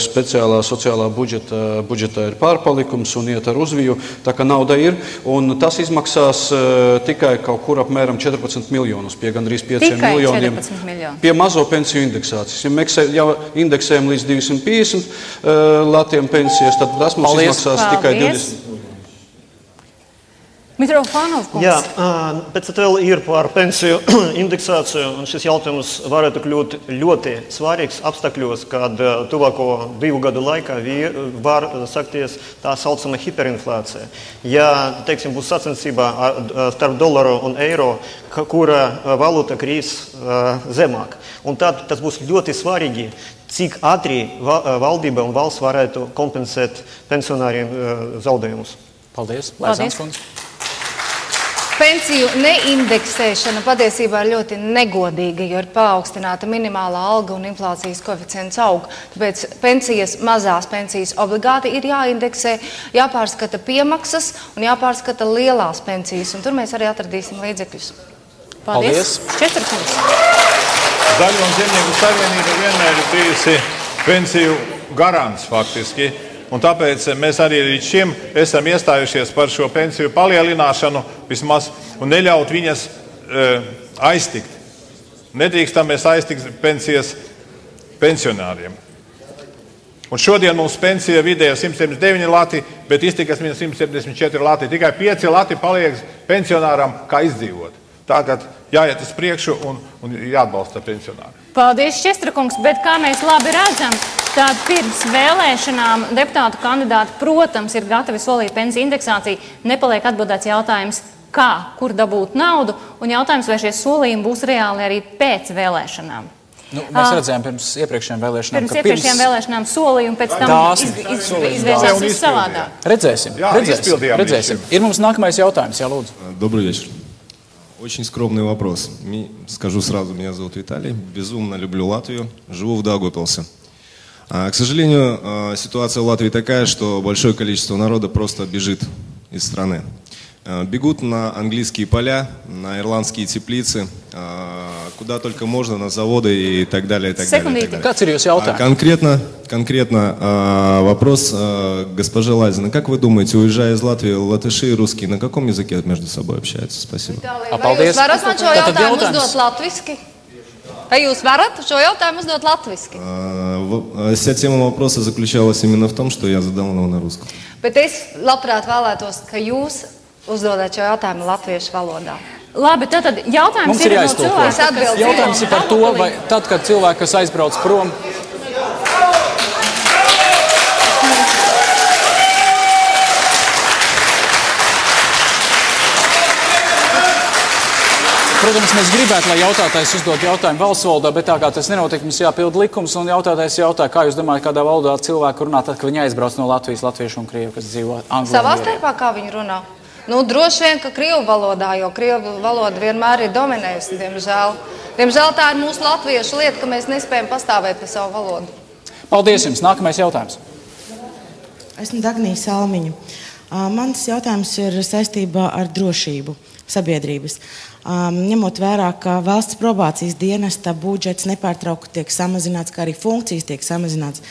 speciālā sociālā budžetā ir pārpalikums un iet ar uzviju, tā kā nauda ir. Un tas izmaksās tikai kaut kur apmēram 14 miljonus, pie gandrīz 5 miljoniem. Pie mazo pensiju indeksācijas. Ja indeksējam līdz 250 latiem pensijas, tad tas mums izmaksās tikai 20. Mitrofanov kungs. Jā, pēc vēl ir par pensiju indeksāciju, un šis jautājums varētu kļūt ļoti svarīgs apstākļos, kad tuvāko 2 gadu laikā var sakties tā saucama hiperinflācija. Ja, teiksim, būs sacensība starp dolaru un eiro, kura valūta krīs zemāk. Un tad tas būs ļoti svarīgi, cik ātri valdība un valsts varētu kompensēt pensionāriem zaudējumus. Paldies. Paldies. Pensiju neindeksēšana patiesībā ir ļoti negodīga, jo ir paaugstināta minimālā alga un inflācijas koeficients aug. Tāpēc pensijas, mazās pensijas obligāti ir jāindeksē, jāpārskata piemaksas un jāpārskata lielās pensijas. Un tur mēs arī atradīsim līdzekļus. Paldies. Četrkungs. Zaļo un zemnieku savienība vienmēr ir bijusi pensiju garants faktiski. Un tāpēc mēs arī līdz šim esam iestājušies par šo pensiju palielināšanu vismaz un neļaut viņas aiztikt. Nedrīkstam mēs aiztikt pensijas pensionāriem. Un šodien mums pensija vidēja 179 lati, bet iztikas viņa 174 lati. Tikai 5 lati paliek pensionāram kā izdzīvot. Tātad jāiet uz priekšu un jāatbalsta pensionāri. Paldies, Čestrakungs, bet kā mēs labi redzam, tad pirms vēlēšanām deputātu kandidāti, protams, ir gatavi solīt pensiju indeksāciju. Nepaliek atbildēts jautājums, kā, kur dabūt naudu, un jautājums, vai šie solījumi būs reāli arī pēc vēlēšanām. Nu, mēs redzējām pirms iepriekšējām vēlēšanām, pirms iepriekšējām vēlēšanām solīja un pēc tam izvērsās savādāk. Redzēsim. Ir mums nākamais jautājums, jā, lūdzu. Добрый вечер. Очень скромный вопрос. Скажу сразу, меня зовут Виталий. Безумно люблю Латвию. Живу в Даугавпилсе. К сожалению, ситуация в Латвии такая, что большое количество народа просто бежит из страны. Бегут на английские поля, на ирландские теплицы, куда только можно, на заводы и так далее. И так далее. Конкретно вопрос госпоже Лазиной. Как вы думаете, уезжая из Латвии, латыши и русские на каком языке между собой общаются? Спасибо. Vai jūs varat šo jautājumu uzdot latviski? Вся тема вопроса заключалась именно в том, что я задал его на русском. Bet es labprāt vēlētos, ka jūs uzdodat šo jautājumu latviešu valodā. Labi, tad jautājums ir no cilvēka. Jautājums ir par to, vai tad, kad cilvēki, kas aizbrauc prom, protams, mēs gribētu, lai jautātājs uzdod jautājumu valsts valodā, bet tā kā tas nenotiek, mums jāpild likums, un jautātājs jautā, kā jūs domājat, kādā valodā cilvēki runā, tad, kad viņi aizbrauc no Latvijas, latviešu un krievu, kas dzīvo angļu. Savā starpā, kā viņi runā? Nu, droši vien, ka krievu valodā, jo krievu valoda vienmēr ir dominējusi, diemžēl. Diemžēl tā ir mūsu latviešu lieta, ka mēs nespējam pastāvēt par savu valodu. Paldies jums. Nākamais jautājums. Esmu Dagnija Salmiņa. Mans jautājums ir saistībā ar drošību sabiedrības. Ņemot vērā, ka valsts probācijas dienesta budžets nepārtraukti tiek samazināts, kā arī funkcijas tiek samazināts.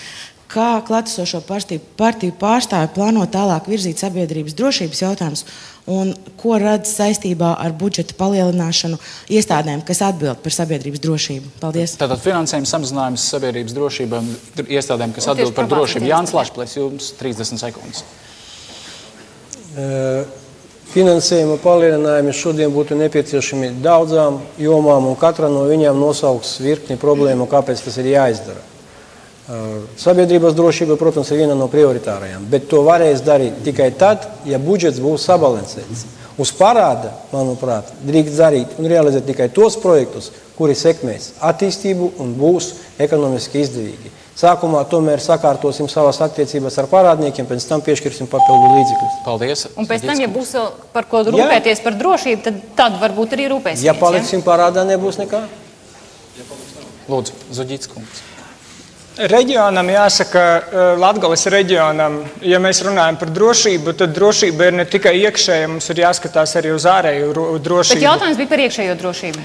kā klātesošo partiju pārstāvi plāno tālāk virzīt sabiedrības drošības jautājumus un ko redz saistībā ar budžeta palielināšanu iestādēm, kas atbild par sabiedrības drošību? Paldies. Tātad finansējuma samazinājums sabiedrības drošībai un iestādēm, kas atbild par drošību. Jānis Lašplēs, jums 30 sekundes. Finansējuma palielinājumi šodien būtu nepieciešami daudzām jomām, un katra no viņām nosauks virkni problēmu, kāpēc tas ir jāizdara. Sabiedrības drošība, protams, ir viena no prioritārajām, bet to varēs darīt tikai tad, ja budžets būs sabalansēts. Uz parāda, manuprāt, drīkst darīt un realizēt tikai tos projektus, kuri sekmēs attīstību un būs ekonomiski izdevīgi. Sākumā tomēr sakārtosim savas attiecības ar parādniekiem, pēc tam piešķirsim papildu līdzekļus. Paldies. Un pēc tam, ja būs par ko rūpēties par drošību, tad varbūt arī rūpēsimies. Ja paliksim parādā, nebūs nekā. Lūdzu, Zuģīts kungs. Reģionam jāsaka, Latgales reģionam, ja mēs runājam par drošību, tad drošība ir ne tikai iekšēja, mums ir jāskatās arī uz ārēju drošību. Bet jautājums bija par iekšējo drošību.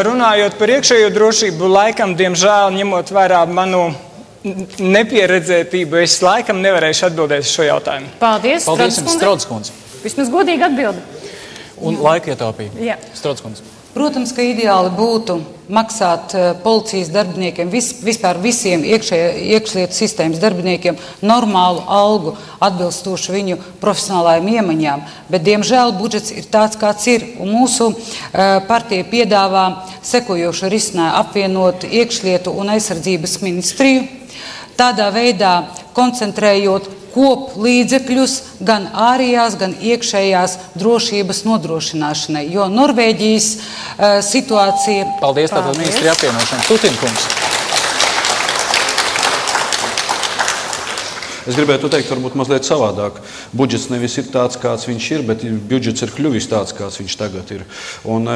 Runājot par iekšējo drošību, laikam, diemžēl, ņemot vērā manu nepieredzētību, es laikam nevarēšu atbildēt uz šo jautājumu. Paldies, Strauds kundze. Vismaz godīgi atbildi. Un laika ietaupīja. Jā. Strauds kundze. Protams, ka ideāli būtu maksāt policijas darbiniekiem, vispār visiem iekšlietu sistēmas darbiniekiem normālu algu atbilstoši viņu profesionālajām iemaņām, bet, diemžēl, budžets ir tāds, kāds ir, un mūsu partija piedāvā sekojošu risinājumu apvienot iekšlietu un aizsardzības ministriju, tādā veidā koncentrējot līdzekļus gan ārējās, gan iekšējās drošības nodrošināšanai, jo Norvēģijas situācija... Paldies, tātad ministri apvienošana. Putinkungs. Es gribētu teikt, varbūt mazliet savādāk. Budžets nevis ir tāds, kāds viņš ir, bet budžets ir kļuvis tāds, kāds viņš tagad ir. Un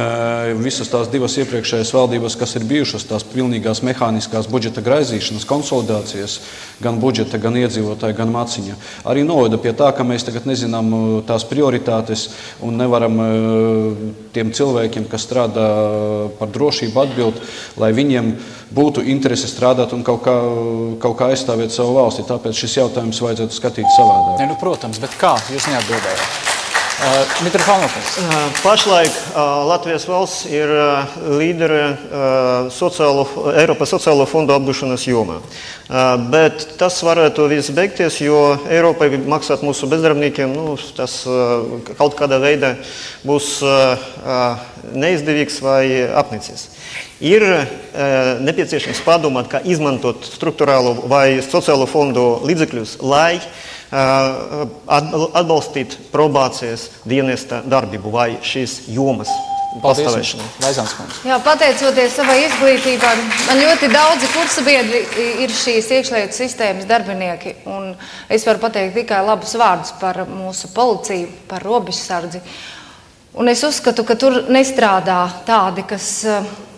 visas tās divas iepriekšējās valdības, kas ir bijušas, tās pilnīgās mehāniskās budžeta graizīšanas, konsolidācijas, gan budžeta, gan iedzīvotāja, gan maciņa, arī noveda pie tā, ka mēs tagad nezinām tās prioritātes un nevaram tiem cilvēkiem, kas strādā par drošību atbild, lai viņiem būtu interese strādāt un kaut kā aizstāvēt savu valsti. Tāpēc šis jautājums vajadzētu skatīt savādāk. Ne, protams, bet kā? Jūs neatbildējāt. Mitrofanovs. Pašlaik Latvijas valsts ir līdere Eiropas sociālo fondu apgūšanas jomā. Bet tas varētu viss beigties, jo Eiropai maksāt mūsu bezdarbniekiem, tas kaut kādā veidā būs neizdevīgs vai apnicis. Ir nepieciešams padomāt, kā izmantot struktūrālo vai sociālo fondu līdzekļus, lai atbalstītu probācijas dienesta darbību vai šīs jomas pastāvēšanu. Jā, pateicoties savai izglītībai, man ļoti daudzi kursabiedri ir šīs iekšlietu sistēmas darbinieki, un es varu pateikt tikai labus vārdus par mūsu policiju, par robežsardzi. Un es uzskatu, ka tur nestrādā tādi, kas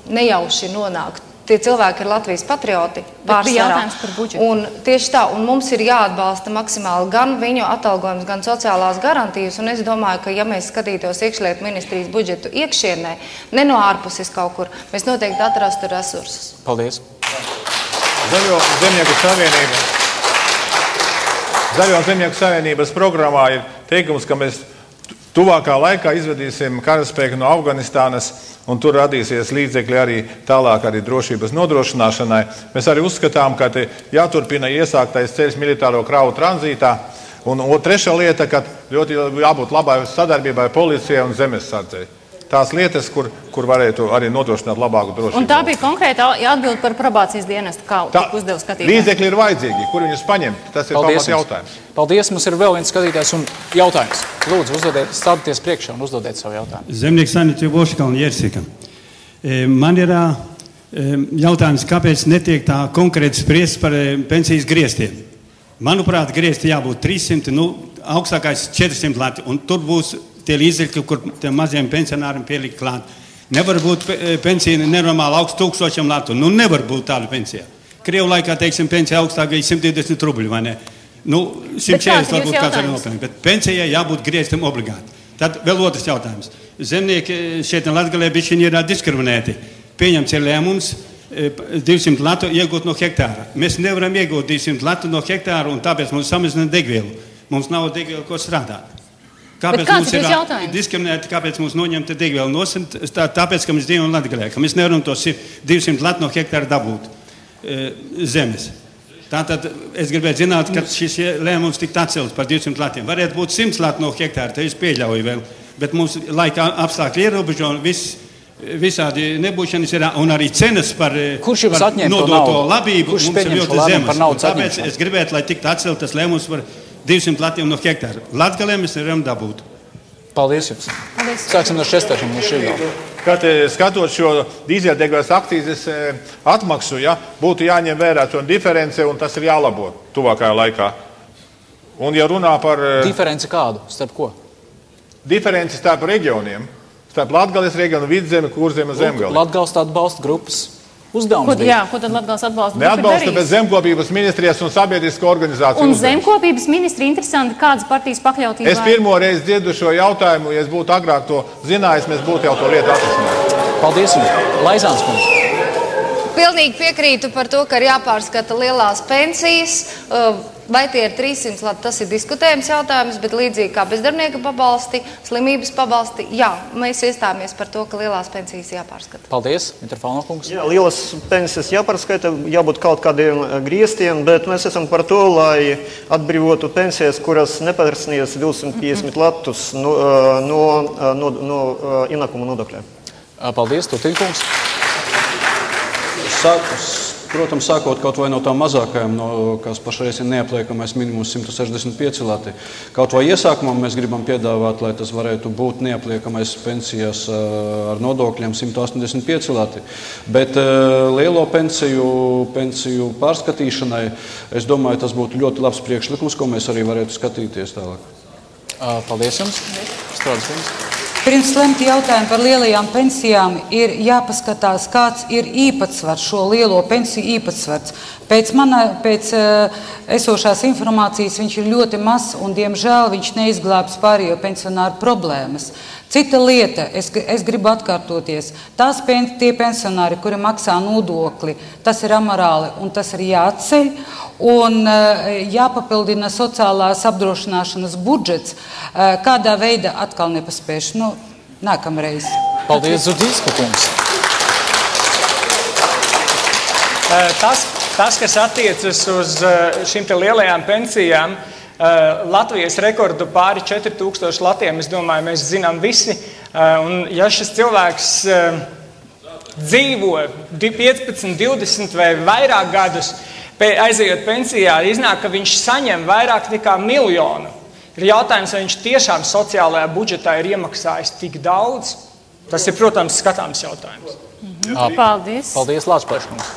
nejauši nonāk. Tie cilvēki ir Latvijas patrioti pārsvarā. Un tieši tā, un mums ir jāatbalsta maksimāli gan viņu atalgojums, gan sociālās garantijas, un es domāju, ka ja mēs skatītos iekšlietu ministrijas budžetu iekšienē, ne no ārpuses kaut kur, mēs noteikti atrastu resursus. Paldies. Zaļo zemnieku savienības programmā ir teikums, ka mēs tuvākā laikā izvedīsim karaspēku no Afganistānas, un tur radīsies līdzekļi arī tālāk arī drošības nodrošināšanai. Mēs arī uzskatām, ka jāturpina iesāktais ceļš militāro kravu tranzītā. Un trešā lieta, ka ļoti jābūt labai sadarbībai policijai un zemesardzei. Tās lietas, kur varētu arī nodrošināt labāku drošību. Un tā bija konkrēta atbilde par probācijas dienestu, kā uzdevu skatītājs. Līdzekļi ir vajadzīgi, kur viņus paņemt? Tas ir pamat jautājums. Paldies, mums ir vēl viens skatītājs un jautājums. Lūdzu, stādieties priekšā un uzdodiet savu jautājumu. Zemnieks Saimniecība Voškalna Jersika. Man ir jautājums, kāpēc netiek tā konkrēti spriest par pensijas griestiem? Manuprāt, griesti jābūt 300, augstākais 400 lati, un tur būs tie līdzekļi, kur tiem maziem pensionāriem pielikt klāt. Nevar būt pensija nenormāli augsts 1000 latu. Nevar būt tāda pensija. Krievu laikā, teiksim, pensija augstākai 120 rubļu, vai ne? 140 varbūt kāds arī nopelnīt, bet pensijai jābūt grieztam obligāti. Tad vēl otrs jautājums. Zemnieki šeit Latgalē bišķiņi ir diskriminēti. Pieņemts ir lēmums 200 latu iegūt no hektāra. Mēs nevaram iegūt 200 latu no hektāra, un tāpēc mums samazina degvielu. Mums nav degvielu, ko strādāt. Kāpēc mums ir diskriminēti, kāpēc mums noņemta degviela nosint? Tāpēc, ka mēs dzīvojam Latgalē, ka mēs nevaram to 200 latu no hektāra dabūt zemes. Tātad es gribētu zināt, ka šis lēmums tikt atcelts par 200 latiem. Varētu būt 100 latu no hektāra, te es pieļauju vēl, bet mums laika apstākļi ierobežo un visādi nebūšanas ir, un arī cenas par nodoto labību mums ir ļoti zemes. Tāpēc es gribētu, lai tiktu atcelt tas lēmums par 200 latiem no hektāra. Latgalē mēs nevaram dabūt. Paldies jums. Sāksim no Šesteša. Skatot šo dīzeļdegvielas akcīzes atmaksu, būtu jāņem vērā to diference, un tas ir jālabo tuvākajā laikā. Un ja runā par... Diferenci kādu? Starp ko? Diferenci starp reģioniem. Starp Latgales reģionu, Vidzemi, Kurzemi un Zemgali. Latgales atbalsta grupas uzdevums. Ko tad Latgales atbalsta grupa neatbalsta, darīs? Bet zemkopības ministrijas un sabiedrisko organizāciju un zemkopības ministri interesanti, kādas partijas pakļautībā? Es pirmo reizi dzirdu šo jautājumu, ja es būtu agrāk to zinājis, mēs būtu jau to lietu atrisinājuši. Paldies jums. Laizāns kungs. Pilnīgi piekrītu par to, ka ir jāpārskata lielās pensijas. Vai tie ir 300 lati, tas ir diskutējums jautājums, bet līdzīgi kā bezdarbnieka pabalsti, slimības pabalsti, jā, mēs iestājāmies par to, ka lielās pensijas jāpārskata. Paldies, Mitrofāno kungs. Jā, lielas pensijas jāpārskata, jābūt kaut kādiem griestiem, bet mēs esam par to, lai atbrīvotu pensijas, kuras nepārsniedz 250 latus no ienākuma nodokļiem. Paldies, Tutin kungs. Protams, sākot kaut vai no tām mazākajām, kas pašreiz ir neapliekamais minimums 165 lati. Kaut vai iesākumā mēs gribam piedāvāt, lai tas varētu būt neapliekamais pensijas ar nodokļiem 185 lati. Bet lielo pensiju pārskatīšanai, es domāju, tas būtu ļoti labs priekšlikums, ko mēs arī varētu skatīties tālāk. Paldies jums. Strādes jums. Pirms lemt jautājumu par lielajām pensijām ir jāpaskatās, kāds ir īpatsvars, šo lielo pensiju īpatsvars. Pēc esošās informācijas viņš ir ļoti mazs un, diemžēl, viņš neizglābs pārējo pensionāru problēmas. Cita lieta, es gribu atkārtoties, tie pensionāri, kuri maksā nodokli, tas ir amorāli un tas ir jāatceļ un jāpapildina sociālās apdrošināšanas budžets, kādā veidā atkal nepaspēšu. Nākamreiz. Paldies, Zudzīska kungs. Tas, kas attiecas uz šīm te lielajām pensijām, Latvijas rekordu pāri 4000 latiem, es domāju, mēs zinām visi. Un ja šis cilvēks dzīvo 15, 20 vai vairāk gadus, aizejot pensijā, iznāk, ka viņš saņem vairāk nekā 1 miljonu. Ir jautājums, vai viņš tiešām sociālajā budžetā ir iemaksājis tik daudz. Tas ir, protams, skatāms jautājums. Paldies. Paldies, Lāčplēškungs.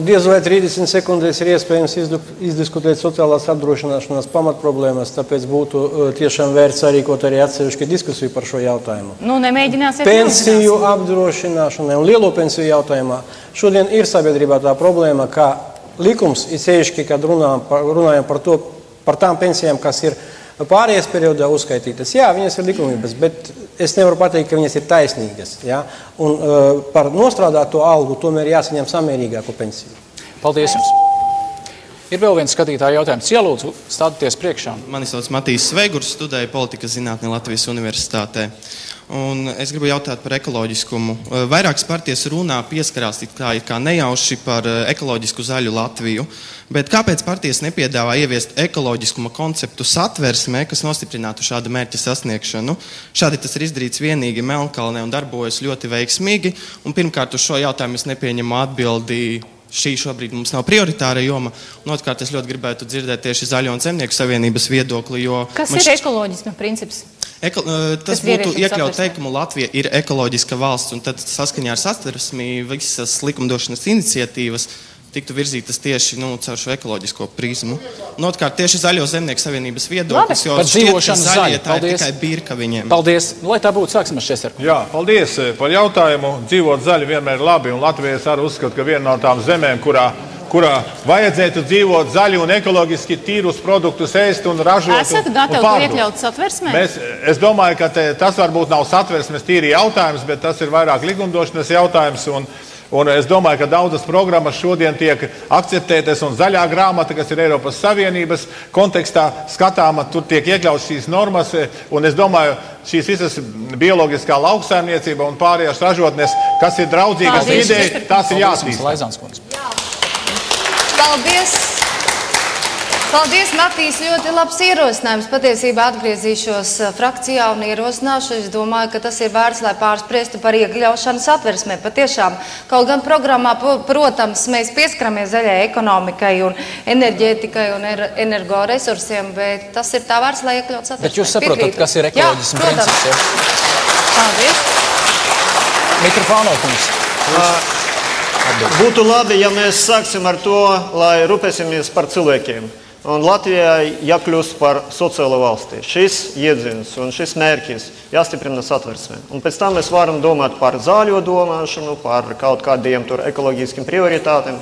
Diez vai 30 sekundēs ir iespējams izdiskutēt sociālās apdrošināšanās pamatproblēmas, tāpēc būtu tiešām vērts sarīkot arī atsevišķu diskusiju par šo jautājumu. Nemēģināsiet. Pensiju apdrošināšanai un lielo pensiju jautājumā šodien ir sabiedrībā tā problēma, ka likums ir sevišķi, kad runājam par tām pensijām, kas ir pārējais periodā uzskaitītas. Jā, viņas ir likumības, bet es nevaru pateikt, ka viņas ir taisnīgas. Ja? Un par nostrādāto algu tomēr jāsaņem samērīgāku pensiju. Paldies jums. Ir vēl viens skatītāja jautājums. Ielūdzu, stādieties priekšā. Mani sauc Matīs Sveigurs, studēju politikas zinātni Latvijas universitātē. Un es gribu jautāt par ekoloģiskumu. Vairākas partijas runā pieskarās kā nejauši par ekoloģisku zaļu Latviju, bet kāpēc partijas nepiedāvā ieviest ekoloģiskuma konceptu satversmē, kas nostiprinātu šāda mērķa sasniegšanu? Šādi tas ir izdarīts vienīgi Melnkalnē un darbojas ļoti veiksmīgi. Un pirmkārt, uz šo jautājumu es nepieņemu atbildi. Šī šobrīd mums nav prioritāra joma. Un otrkārt, es ļoti gribētu dzirdēt tieši Zaļo un Zemnieku savienības viedokli. Kas ir ekoloģisma princips? Tas būtu iekļaut teikumu, Latvija ir ekoloģiska valsts, un tad saskaņā ar satversmi visas likumdošanas iniciatīvas tiktu virzītas tieši caur šo ekoloģisko prizmu. Un otrkārt, tieši Zaļo Zemnieku savienības viedoklis, jo šķiet, ka zaļie tā ir tikai birka viņiem. Paldies. Lai tā būtu, sāksim ar Šesterku. Jā, paldies par jautājumu. Dzīvot zaļi vienmēr ir labi, un Latvijas arī uzskata, ka viena no tām zemēm, kurā vajadzētu dzīvot zaļi un ekoloģiski tīrus produktus ēst un ražot. Esat gatavi to iekļaut satversmē? Es domāju, ka tas varbūt nav satversmes tīri jautājums, bet tas ir vairāk likumdošanas jautājums. Un es domāju, ka daudzas programmas šodien tiek akceptētas, un zaļā grāmata, kas ir Eiropas Savienības kontekstā skatāma, tur tiek iekļauts šīs normas, un es domāju, šīs visas bioloģiskā lauksaimniecība un pārējās ražotnes, kas ir draudzīgas videi, tās ir jāattīst. Paldies! Paldies, Matīs, ļoti labs ierosinājums. Patiesībā atgriezīšos frakcijā un ierosināšu. Es domāju, ka tas ir vērts, lai pārspriestu par iekļaušanu satversmē. Patiešām, kaut gan programmā, protams, mēs pieskaramies zaļai ekonomikai un enerģētikai un energoresursiem, bet tas ir tā vērts, lai iekļaut satversmē. Bet jūs saprotat, kas ir ekoloģisms princips, ja? Paldies. Mikrofānokums. Būtu labi, ja mēs sāksim ar to, lai rūpēsimies par cilvēkiem. Un Latvijai jākļūst par sociālo valsti. Šis iedziens un šis mērķis jāstiprina satversmē. Un pēc tam mēs varam domāt par zaļo domāšanu, par kaut kādiem tur ekoloģiskiem prioritātiem.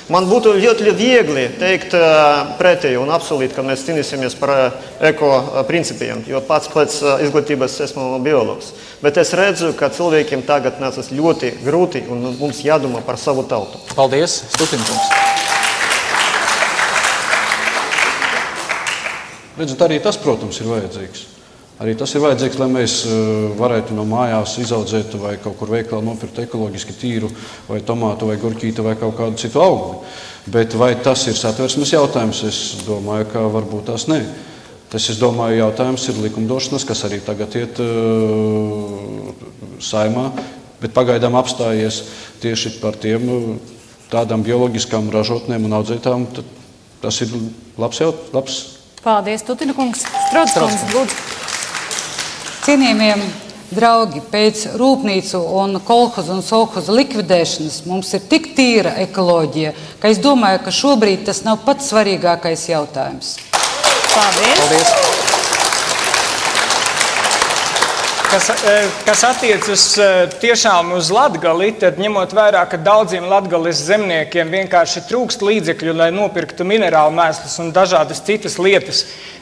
Man būtu ļoti viegli teikt pretēji un apsolīt, ka mēs cīnīsimies par eko principiem, jo pats pēc izglītības esmu biologs. Bet es redzu, ka cilvēkiem tagad nācas ļoti grūti un mums jādomā par savu tautu. Paldies, Stupiņkungs. Redzat, arī tas, protams, ir vajadzīgs. Arī tas ir vajadzīgs, lai mēs varētu no mājās izaudzēt vai kaut kur veikalā nopirkt ekoloģiski tīru vai tomātu vai gurķītu vai kaut kādu citu augli. Bet vai tas ir satversmes jautājums? Es domāju, ka varbūt tās nē. Tas, es domāju, jautājums ir likumdošanas, kas arī tagad iet saimā, bet pagaidām apstājies tieši par tiem tādām bioloģiskām ražotnēm un audzētām. Tas ir labs. Paldies, Tutina kungs. Strods kungs, lūdzu. Cienījamie draugi, pēc rūpnīcu un kolhozu un sovhozu likvidēšanas mums ir tik tīra ekoloģija, ka es domāju, ka šobrīd tas nav pats svarīgākais jautājums. Paldies. Paldies. Kas attiecas tiešām uz Latgali, tad ņemot vērā, ka daudziem Latgales zemniekiem vienkārši trūkst līdzekļu, lai nopirktu minerālu mēslus un dažādas citas lietas.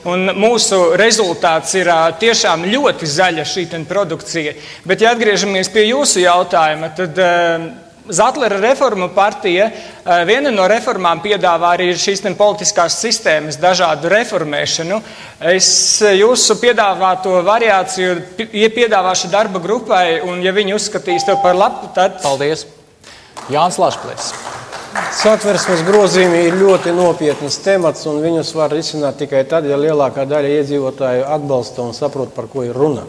Un mūsu rezultāts ir tiešām ļoti zaļa šī produkcija. Bet, ja atgriežamies pie jūsu jautājuma, tad Zatlera reformu partija viena no reformām piedāvā arī šīs politiskās sistēmas dažādu reformēšanu. Es jūsu piedāvāto variāciju piedāvāšu darba grupai, un ja viņi uzskatīs to par labu, tad... Paldies. Jānis Lašplēs. Satversmes grozījumi ir ļoti nopietnas temats, un viņus var risināt tikai tad, ja lielākā daļa iedzīvotāju atbalsta un saprot, par ko ir runa.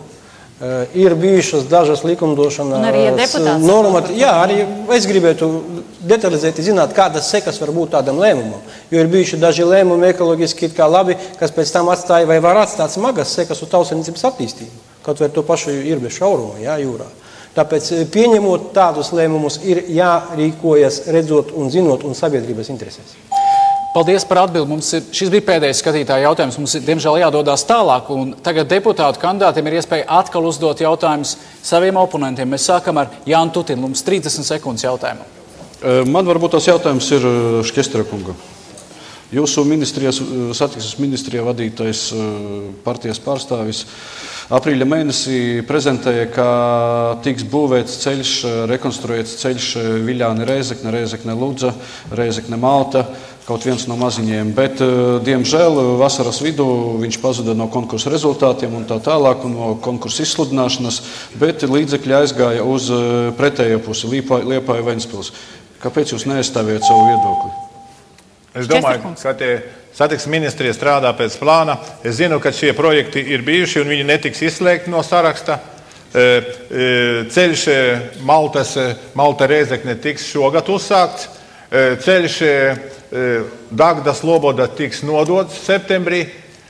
Ir bijušas dažas likumdošanas normas. Jā, arī es gribētu detalizēti zināt, kādas sekas var būt tādam lēmumam. Jo ir bijuši daži lēmumi ekoloģiski it kā labi, kas pēc tam atstāja vai var atstāt smagas sekas uz tautsēmniecības attīstību. Kaut vai to pašu Irbešu šaurumu, jā, jūrā. Tāpēc pieņemot tādus lēmumus ir jārīkojas redzot un zinot un sabiedrības interesēs. Paldies par atbildi. Šis bija pēdējais skatītāja jautājums. Mums, diemžēl, jādodās tālāk. Un tagad deputātu kandidātiem ir iespēja atkal uzdot jautājumus saviem oponentiem. Mēs sākam ar Jānu Tutinu. Mums 30 sekundes jautājumu. Man varbūt tas jautājums ir Škestera kunga. Jūsu satiksmes ministrijā vadītais partijas pārstāvis aprīļa mēnesī prezentēja, ka tiks būvēts ceļš, rekonstruēts ceļš Viļāni-Rēzekne, Rēzekne-Ludza, Rēzekne-Malta, kaut viens no maziņiem. Bet, diemžēl, vasaras vidū viņš pazuda no konkursa rezultātiem un tā tālāk, un no konkursa izsludināšanas, bet līdzekļi aizgāja uz pretējo pusi, Liepāja-Ventspils. Kāpēc jūs neaizstāvējat savu viedokli? Es domāju, ka satiksmes ministrija strādā pēc plāna. Es zinu, ka šie projekti ir bijuši un viņi netiks izslēgti no saraksta. Ceļš Malta-Rēzekne tiks šogad uzsākts. Ceļš Dagda-Sloboda tiks nodots septembrī.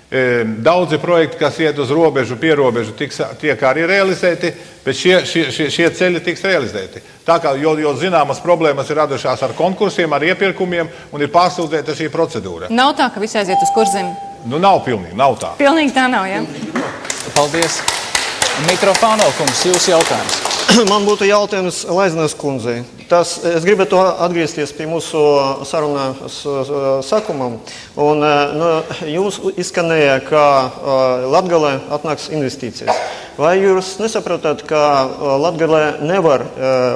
Daudzi projekti, kas iet uz robežu, pierobežu, tiek arī realizēti, bet šie ceļi tiks realizēti. Tā kā, jo zināmas problēmas ir radušās ar konkursiem, ar iepirkumiem, un ir pārsūdzēta šī procedūra. Nav tā, ka visi aiziet uz Kurzemi? Nu, nav pilnīgi, nav tā. Pilnīgi tā nav, jā? Paldies. Mitrofānokums, jūsu jautājums. Man būtu jautājums Laizinas kundzei. Es gribētu atgriezties pie mūsu sarunas sākumam. Un, jums izskanēja, ka Latgalē atnāks investīcijas. Vai jūs nesaprotat, ka Latgalē nevar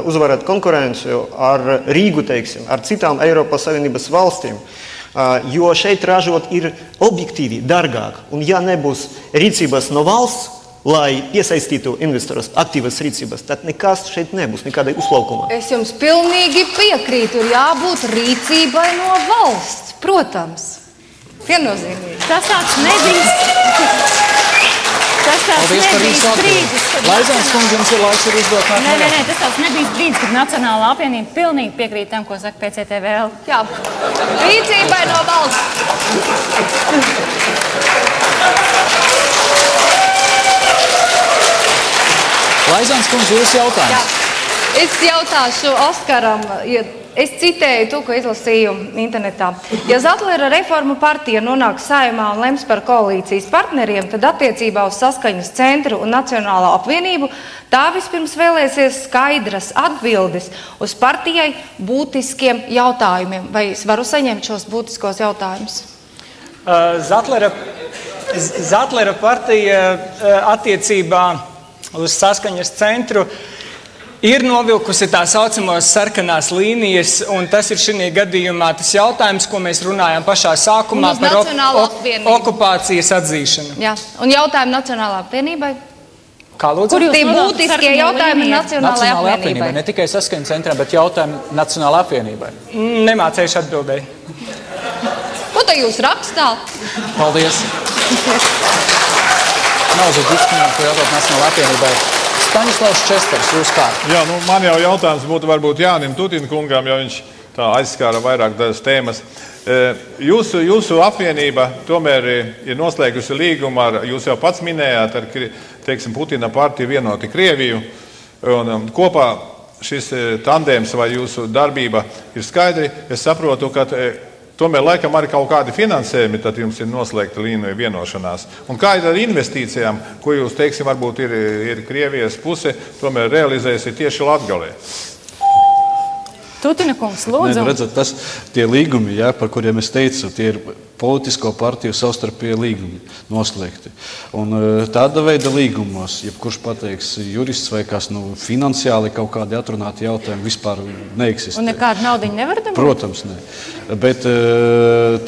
uzvarēt konkurenciju ar Rīgu, teiksim, ar citām Eiropas Savienības valstīm? Jo šeit ražot ir objektīvi dārgāk. Un ja nebūs rīcības no valsts, lai piesaistītu investorus aktīvas rīcības, tad nekas šeit nebūs, nekādai uzplaukuma. Es jums pilnīgi piekrītu, ir jābūt rīcībai no valsts, protams. Viennozīmīgi. Tas tāds nebija. Tas tāds nebija brīdis. Laizāns kundze, jums ir laiks uzdot nākamajā. Nē, tas tāds nebija brīdis, kad Nacionālā apvienība pilnīgi piekrīt tam, ko saka PCTVL. Jā, rīcībai no valsts. Laizāns kundze, jūs jautājums. Jā. Es jautāšu Oskaram, es citēju to, ko izlasīju internetā. Ja Zatlera reformu partija nonāk Saeimā un lems par koalīcijas partneriem, tad attiecībā uz Saskaņas centru un Nacionālo apvienību tā vispirms vēlēsies skaidras atbildes uz partijai būtiskiem jautājumiem. Vai es varu saņemt šos būtiskos jautājumus? Zatlera partija attiecībā uz Saskaņas centru ir novilkusi tā saucamos sarkanās līnijas, un tas ir šī gadījumā tas jautājums, ko mēs runājām pašā sākumā par okupācijas atzīšanu. Jā, un jautājumu Nacionālā apvienībai? Kā lūdzu? Kur tie būtiskie jautājumi Nacionālajai apvienībai? Ne tikai Saskaņas centram, bet jautājumi Nacionālajai apvienībai. Nemācējuši atbildēju. Ko tad jūs rakstāt? Paldies. Nav Zaģickinam, ko jautāt Nacionālajai apvienībai. Staņislavs Česters, jūs kā? Jā, man jau jautājums būtu varbūt Jānim Tutin kungam, jo viņš tā aizskāra vairāk dažas tēmas. Jūsu apvienība tomēr ir noslēgusi līgumu ar, jūs jau pats minējāt, ar, teiksim, Putina partiju Vienoti Krieviju. Un kopā šis tandēms vai jūsu darbība ir skaidri. Es saprotu, ka tomēr laikam arī kaut kādi finansējumi, tad jums ir noslēgta līnija vienošanās. Un kā ir ar investīcijām, ko jūs, teiksim, varbūt ir Krievijas puse, tomēr realizēsiet tieši Latgalē? Tutina kungs, lūdzu. Nē, redzat, tie līgumi, jā, par kuriem es teicu, tie ir politisko partiju savstarpēji līgumi noslēgti. Un tāda veida līgumos, jebkurš pateiks jurists vai kas, finansiāli kaut kādi atrunāti jautājumi vispār neeksistē. Un nekādu naudiņu nevar dabūt? Protams, ne. Bet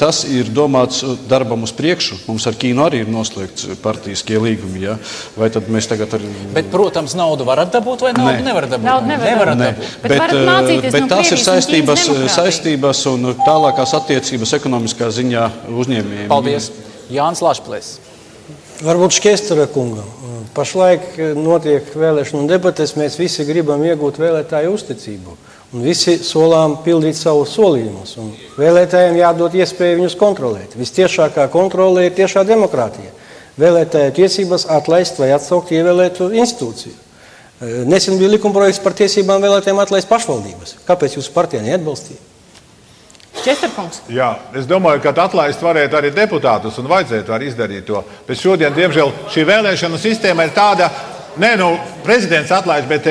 tas ir domāts darbam uz priekšu. Mums ar Ķīnu arī ir noslēgts partijiskie līgumi, jā. Vai tad mēs tagad arī... Bet, protams, naudu varat dabūt vai naudu nevar dabūt? Naudu nevar dabūt. Bet varat mācīties no tās ir Krievijas un saistības un tālākās attiecības ekonomiskā ziņā uzņēmējiem. Paldies. Jānis Lašplēs. Varbūt Škestera kungam. Pašlaik notiek vēlēšanu debates, mēs visi gribam iegūt vēlētāju uzticību. Un visi solām pildīt savus solījumus. Un vēlētājiem jādod iespēju viņus kontrolēt. Vistiešākā kontrole ir tiešā demokrātija. Vēlētāju tiesības atlaist vai atsaukt ievēlētu institūciju. Nesen bija likumprojekts par tiesībām vēlētājiem atlaist pašvaldības. Kāpēc jūs partijā neatbalstīja? Česterkungs. Jā, es domāju, ka atlaist varētu arī deputātus un vajadzētu arī izdarīt to. Bet šodien, diemžēl, šī vēlēšanu sistēma ir tāda, prezidents atlaist, bet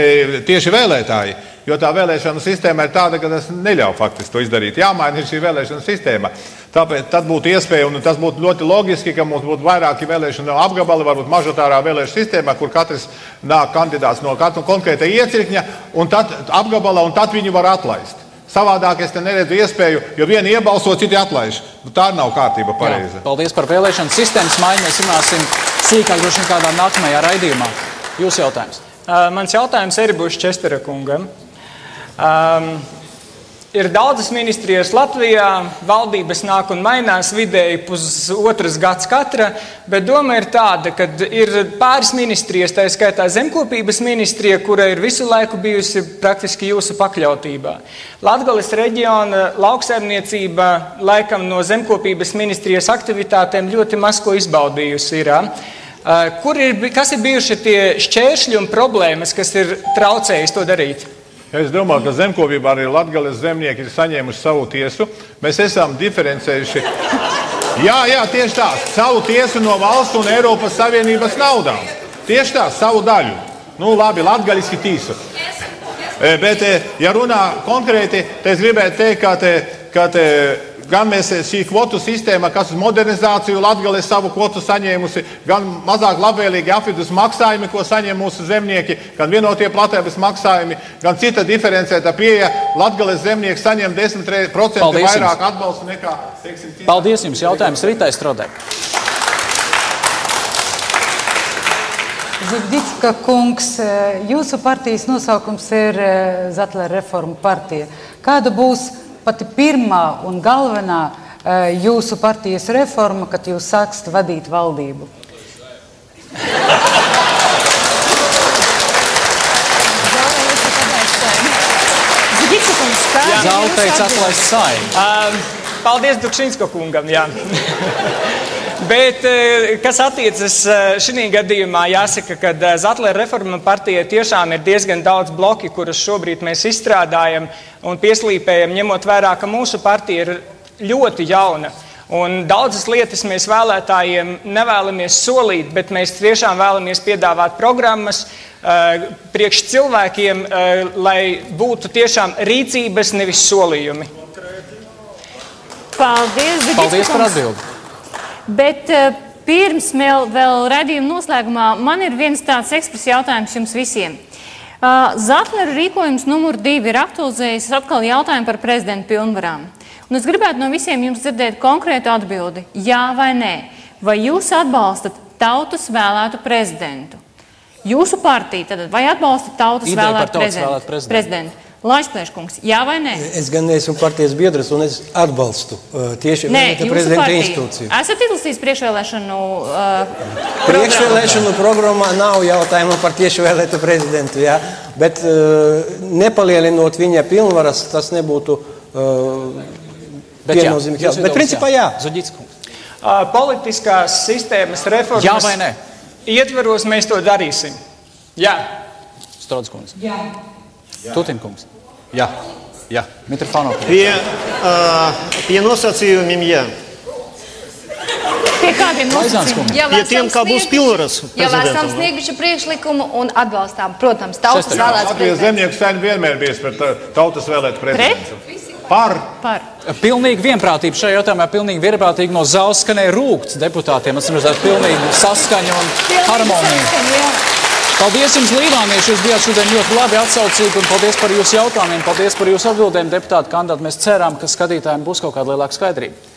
tieši vēlētāji. Jo tā vēlēšanu sistēma ir tāda, ka tas neļauj faktiski to izdarīt. Jāmaina ir šī vēlēšanu sistēma. Tāpēc tad būtu iespēja, un tas būtu ļoti loģiski, ka mums būtu vairāki vēlēšanu apgabali, varbūt mažoritārā vēlēšanu sistēmā, kur katrs nāk kandidāts no katra konkrēta iecirkņa, un tad apgabala, un tad viņu var atlaist. Savādāk es te neredzu iespēju, jo vieni iebalso, citi atlaiž. Tā nav kārtība pareiza. Paldies par vēlēšanu sistēmas maiņu. Mēs runāsim sīkāk droši vien kādā nākamajā raidījumā. Jūs jautājums? Mans jautājums arī būs Čestera kungam. Ir daudzas ministrijas Latvijā, valdības nāk un mainās vidēji pusotras gads katra, bet doma ir tāda, ka ir pāris ministrijas, tā skaitā zemkopības ministrija, kura ir visu laiku bijusi praktiski jūsu pakļautībā. Latgales reģiona lauksaimniecība laikam no zemkopības ministrijas aktivitātēm ļoti maz ko izbaudījusi ir. Kas ir bijuši tie šķēršļi un problēmas, kas ir traucējis to darīt? Es domāju, ka zemkopībā arī Latgales zemnieki ir saņēmuši savu tiesu. Mēs esam diferencējuši. Jā, tieši tā. Savu tiesu no valsts un Eiropas Savienības naudām. Tieši tā, savu daļu. Nu, labi, latgaļiski tīsu. Bet, ja runā konkrēti, tad es gribētu teikt, ka gan mēs šī kvotu sistēma, kas uz modernizāciju Latgale savu kvotu saņēmusi, gan mazāk labvēlīgi apvidus maksājumi, ko saņem mūsu zemnieki, gan vienotie platības maksājumi, gan cita diferencēta pieeja. Latgales zemnieki saņem 10% vairāk atbalstu nekā, teiksim, citā. Paldies jums. Jautājums Ritai Strodē. Zibdicka kungs, jūsu partijas nosaukums ir Zatlera reformu partija. Kāda būs pati pirmā un galvenā jūsu partijas reforma, kad jūs sāksiet vadīt valdību? Zāle teica atlaist Saeimu. Paldies Dukšinska kungam, jā. Bet, kas attiecas šī gadījumā, jāsaka, ka Zatlera reforma partija tiešām ir diezgan daudz bloki, kurus šobrīd mēs izstrādājam un pieslīpējam, ņemot vērā, ka mūsu partija ir ļoti jauna. Un daudzas lietas mēs vēlētājiem nevēlamies solīt, bet mēs tiešām vēlamies piedāvāt programmas priekš cilvēkiem, lai būtu tiešām rīcības, nevis solījumi. Paldies, Paldies par atbildi. Bet pirms vēl redzījuma noslēgumā man ir viens tāds ekspress jautājums jums visiem. Zatlera rīkojums numur 2 ir aktualizējis atkal jautājumu par prezidenta pilnvarām. Un es gribētu no visiem jums dzirdēt konkrētu atbildi, jā vai nē. Vai jūs atbalstat tautas vēlētu prezidentu? Jūsu partija tad vai atbalstat tautas vēlētu prezidentu? Laišklēškungs, jā vai nē? Es gan neesmu partijas biedrs un es atbalstu tieši prezidenta institūciju. Esat izlasījis priekšvēlēšanu? Priekšvēlēšanu programmā nav jautājumu par tieši vēlētu prezidentu, jā. Bet nepalielinot viņa pilnvaras, tas nebūtu viennozīmīgi. Bet principā jā. Politiskās sistēmas reformas jā vai nē? Ietveros mēs to darīsim. Jā. Strodas kungs. Jā. Tutinkungs. Jā. Jā. Mitrofāno. Pie nosacījumiem, jā. Pie kādiem nosacījumiem? Pie tiem, kā būs pilnvaras prezidentam. Jau esam snieguši priekšlikumu un atbalstām, protams, tautas vēlēts prezidentu. Zemnieku saima vienmēr bijis par tautas vēlētu prezidentu. Par. Pilnīgi vienprātība šajā jautājumā, pilnīgi vienprātīgi no zāles skanēja rūgts deputātiem. Es redzētu pilnīgi saskaņu un harmoniju. Paldies jums, līvānieši, jūs bijāt šodien ļoti labi atsaucīgi un paldies par jūsu jautājumiem, paldies par jūsu atbildēm, deputāti kandidāti. Mēs ceram, ka skatītājiem būs kaut kāda lielāka skaidrība.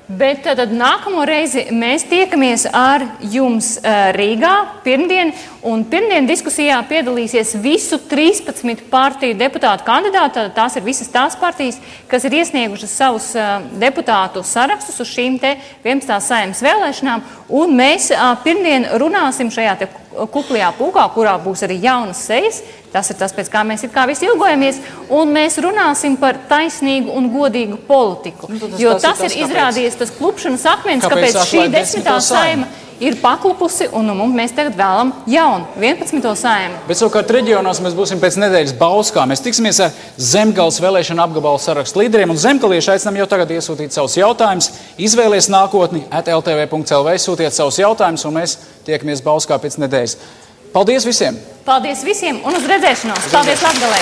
Bet tad nākamo reizi mēs tiekamies ar jums Rīgā pirmdien, un pirmdien diskusijā piedalīsies visu 13 partiju deputātu kandidāti. Tās ir visas tās partijas, kas ir iesniegušas savus deputātu sarakstus uz šīm te 11. Saeimas vēlēšanām, un mēs pirmdien runāsim šajā te kuplajā pūkā, kurā būs arī jaunas sejas. Tas ir tas, pēc kā mēs visi ilgojamies, un mēs runāsim par taisnīgu un godīgu politiku. Jo tas ir izrādījies tas klupšanas akmens, kāpēc šī 10. Saeima ir paklupusi, un mēs tagad vēlam jaunu 11. Saimu. Bet savukārt reģionos mēs būsim pēc nedēļas Bauskā. Mēs tiksimies ar Zemgales vēlēšanu apgabalu sarakstu līderiem, un zemgalieši aicinām jau tagad iesūtīt savus jautājumus. Izvēlies nākotni @ltv.lv, sūtiet savus jautājumus, un mēs tiekamies Bauskā pēc nedēļas. Paldies visiem! Paldies visiem un uz redzēšanos! Paldies Latgalei!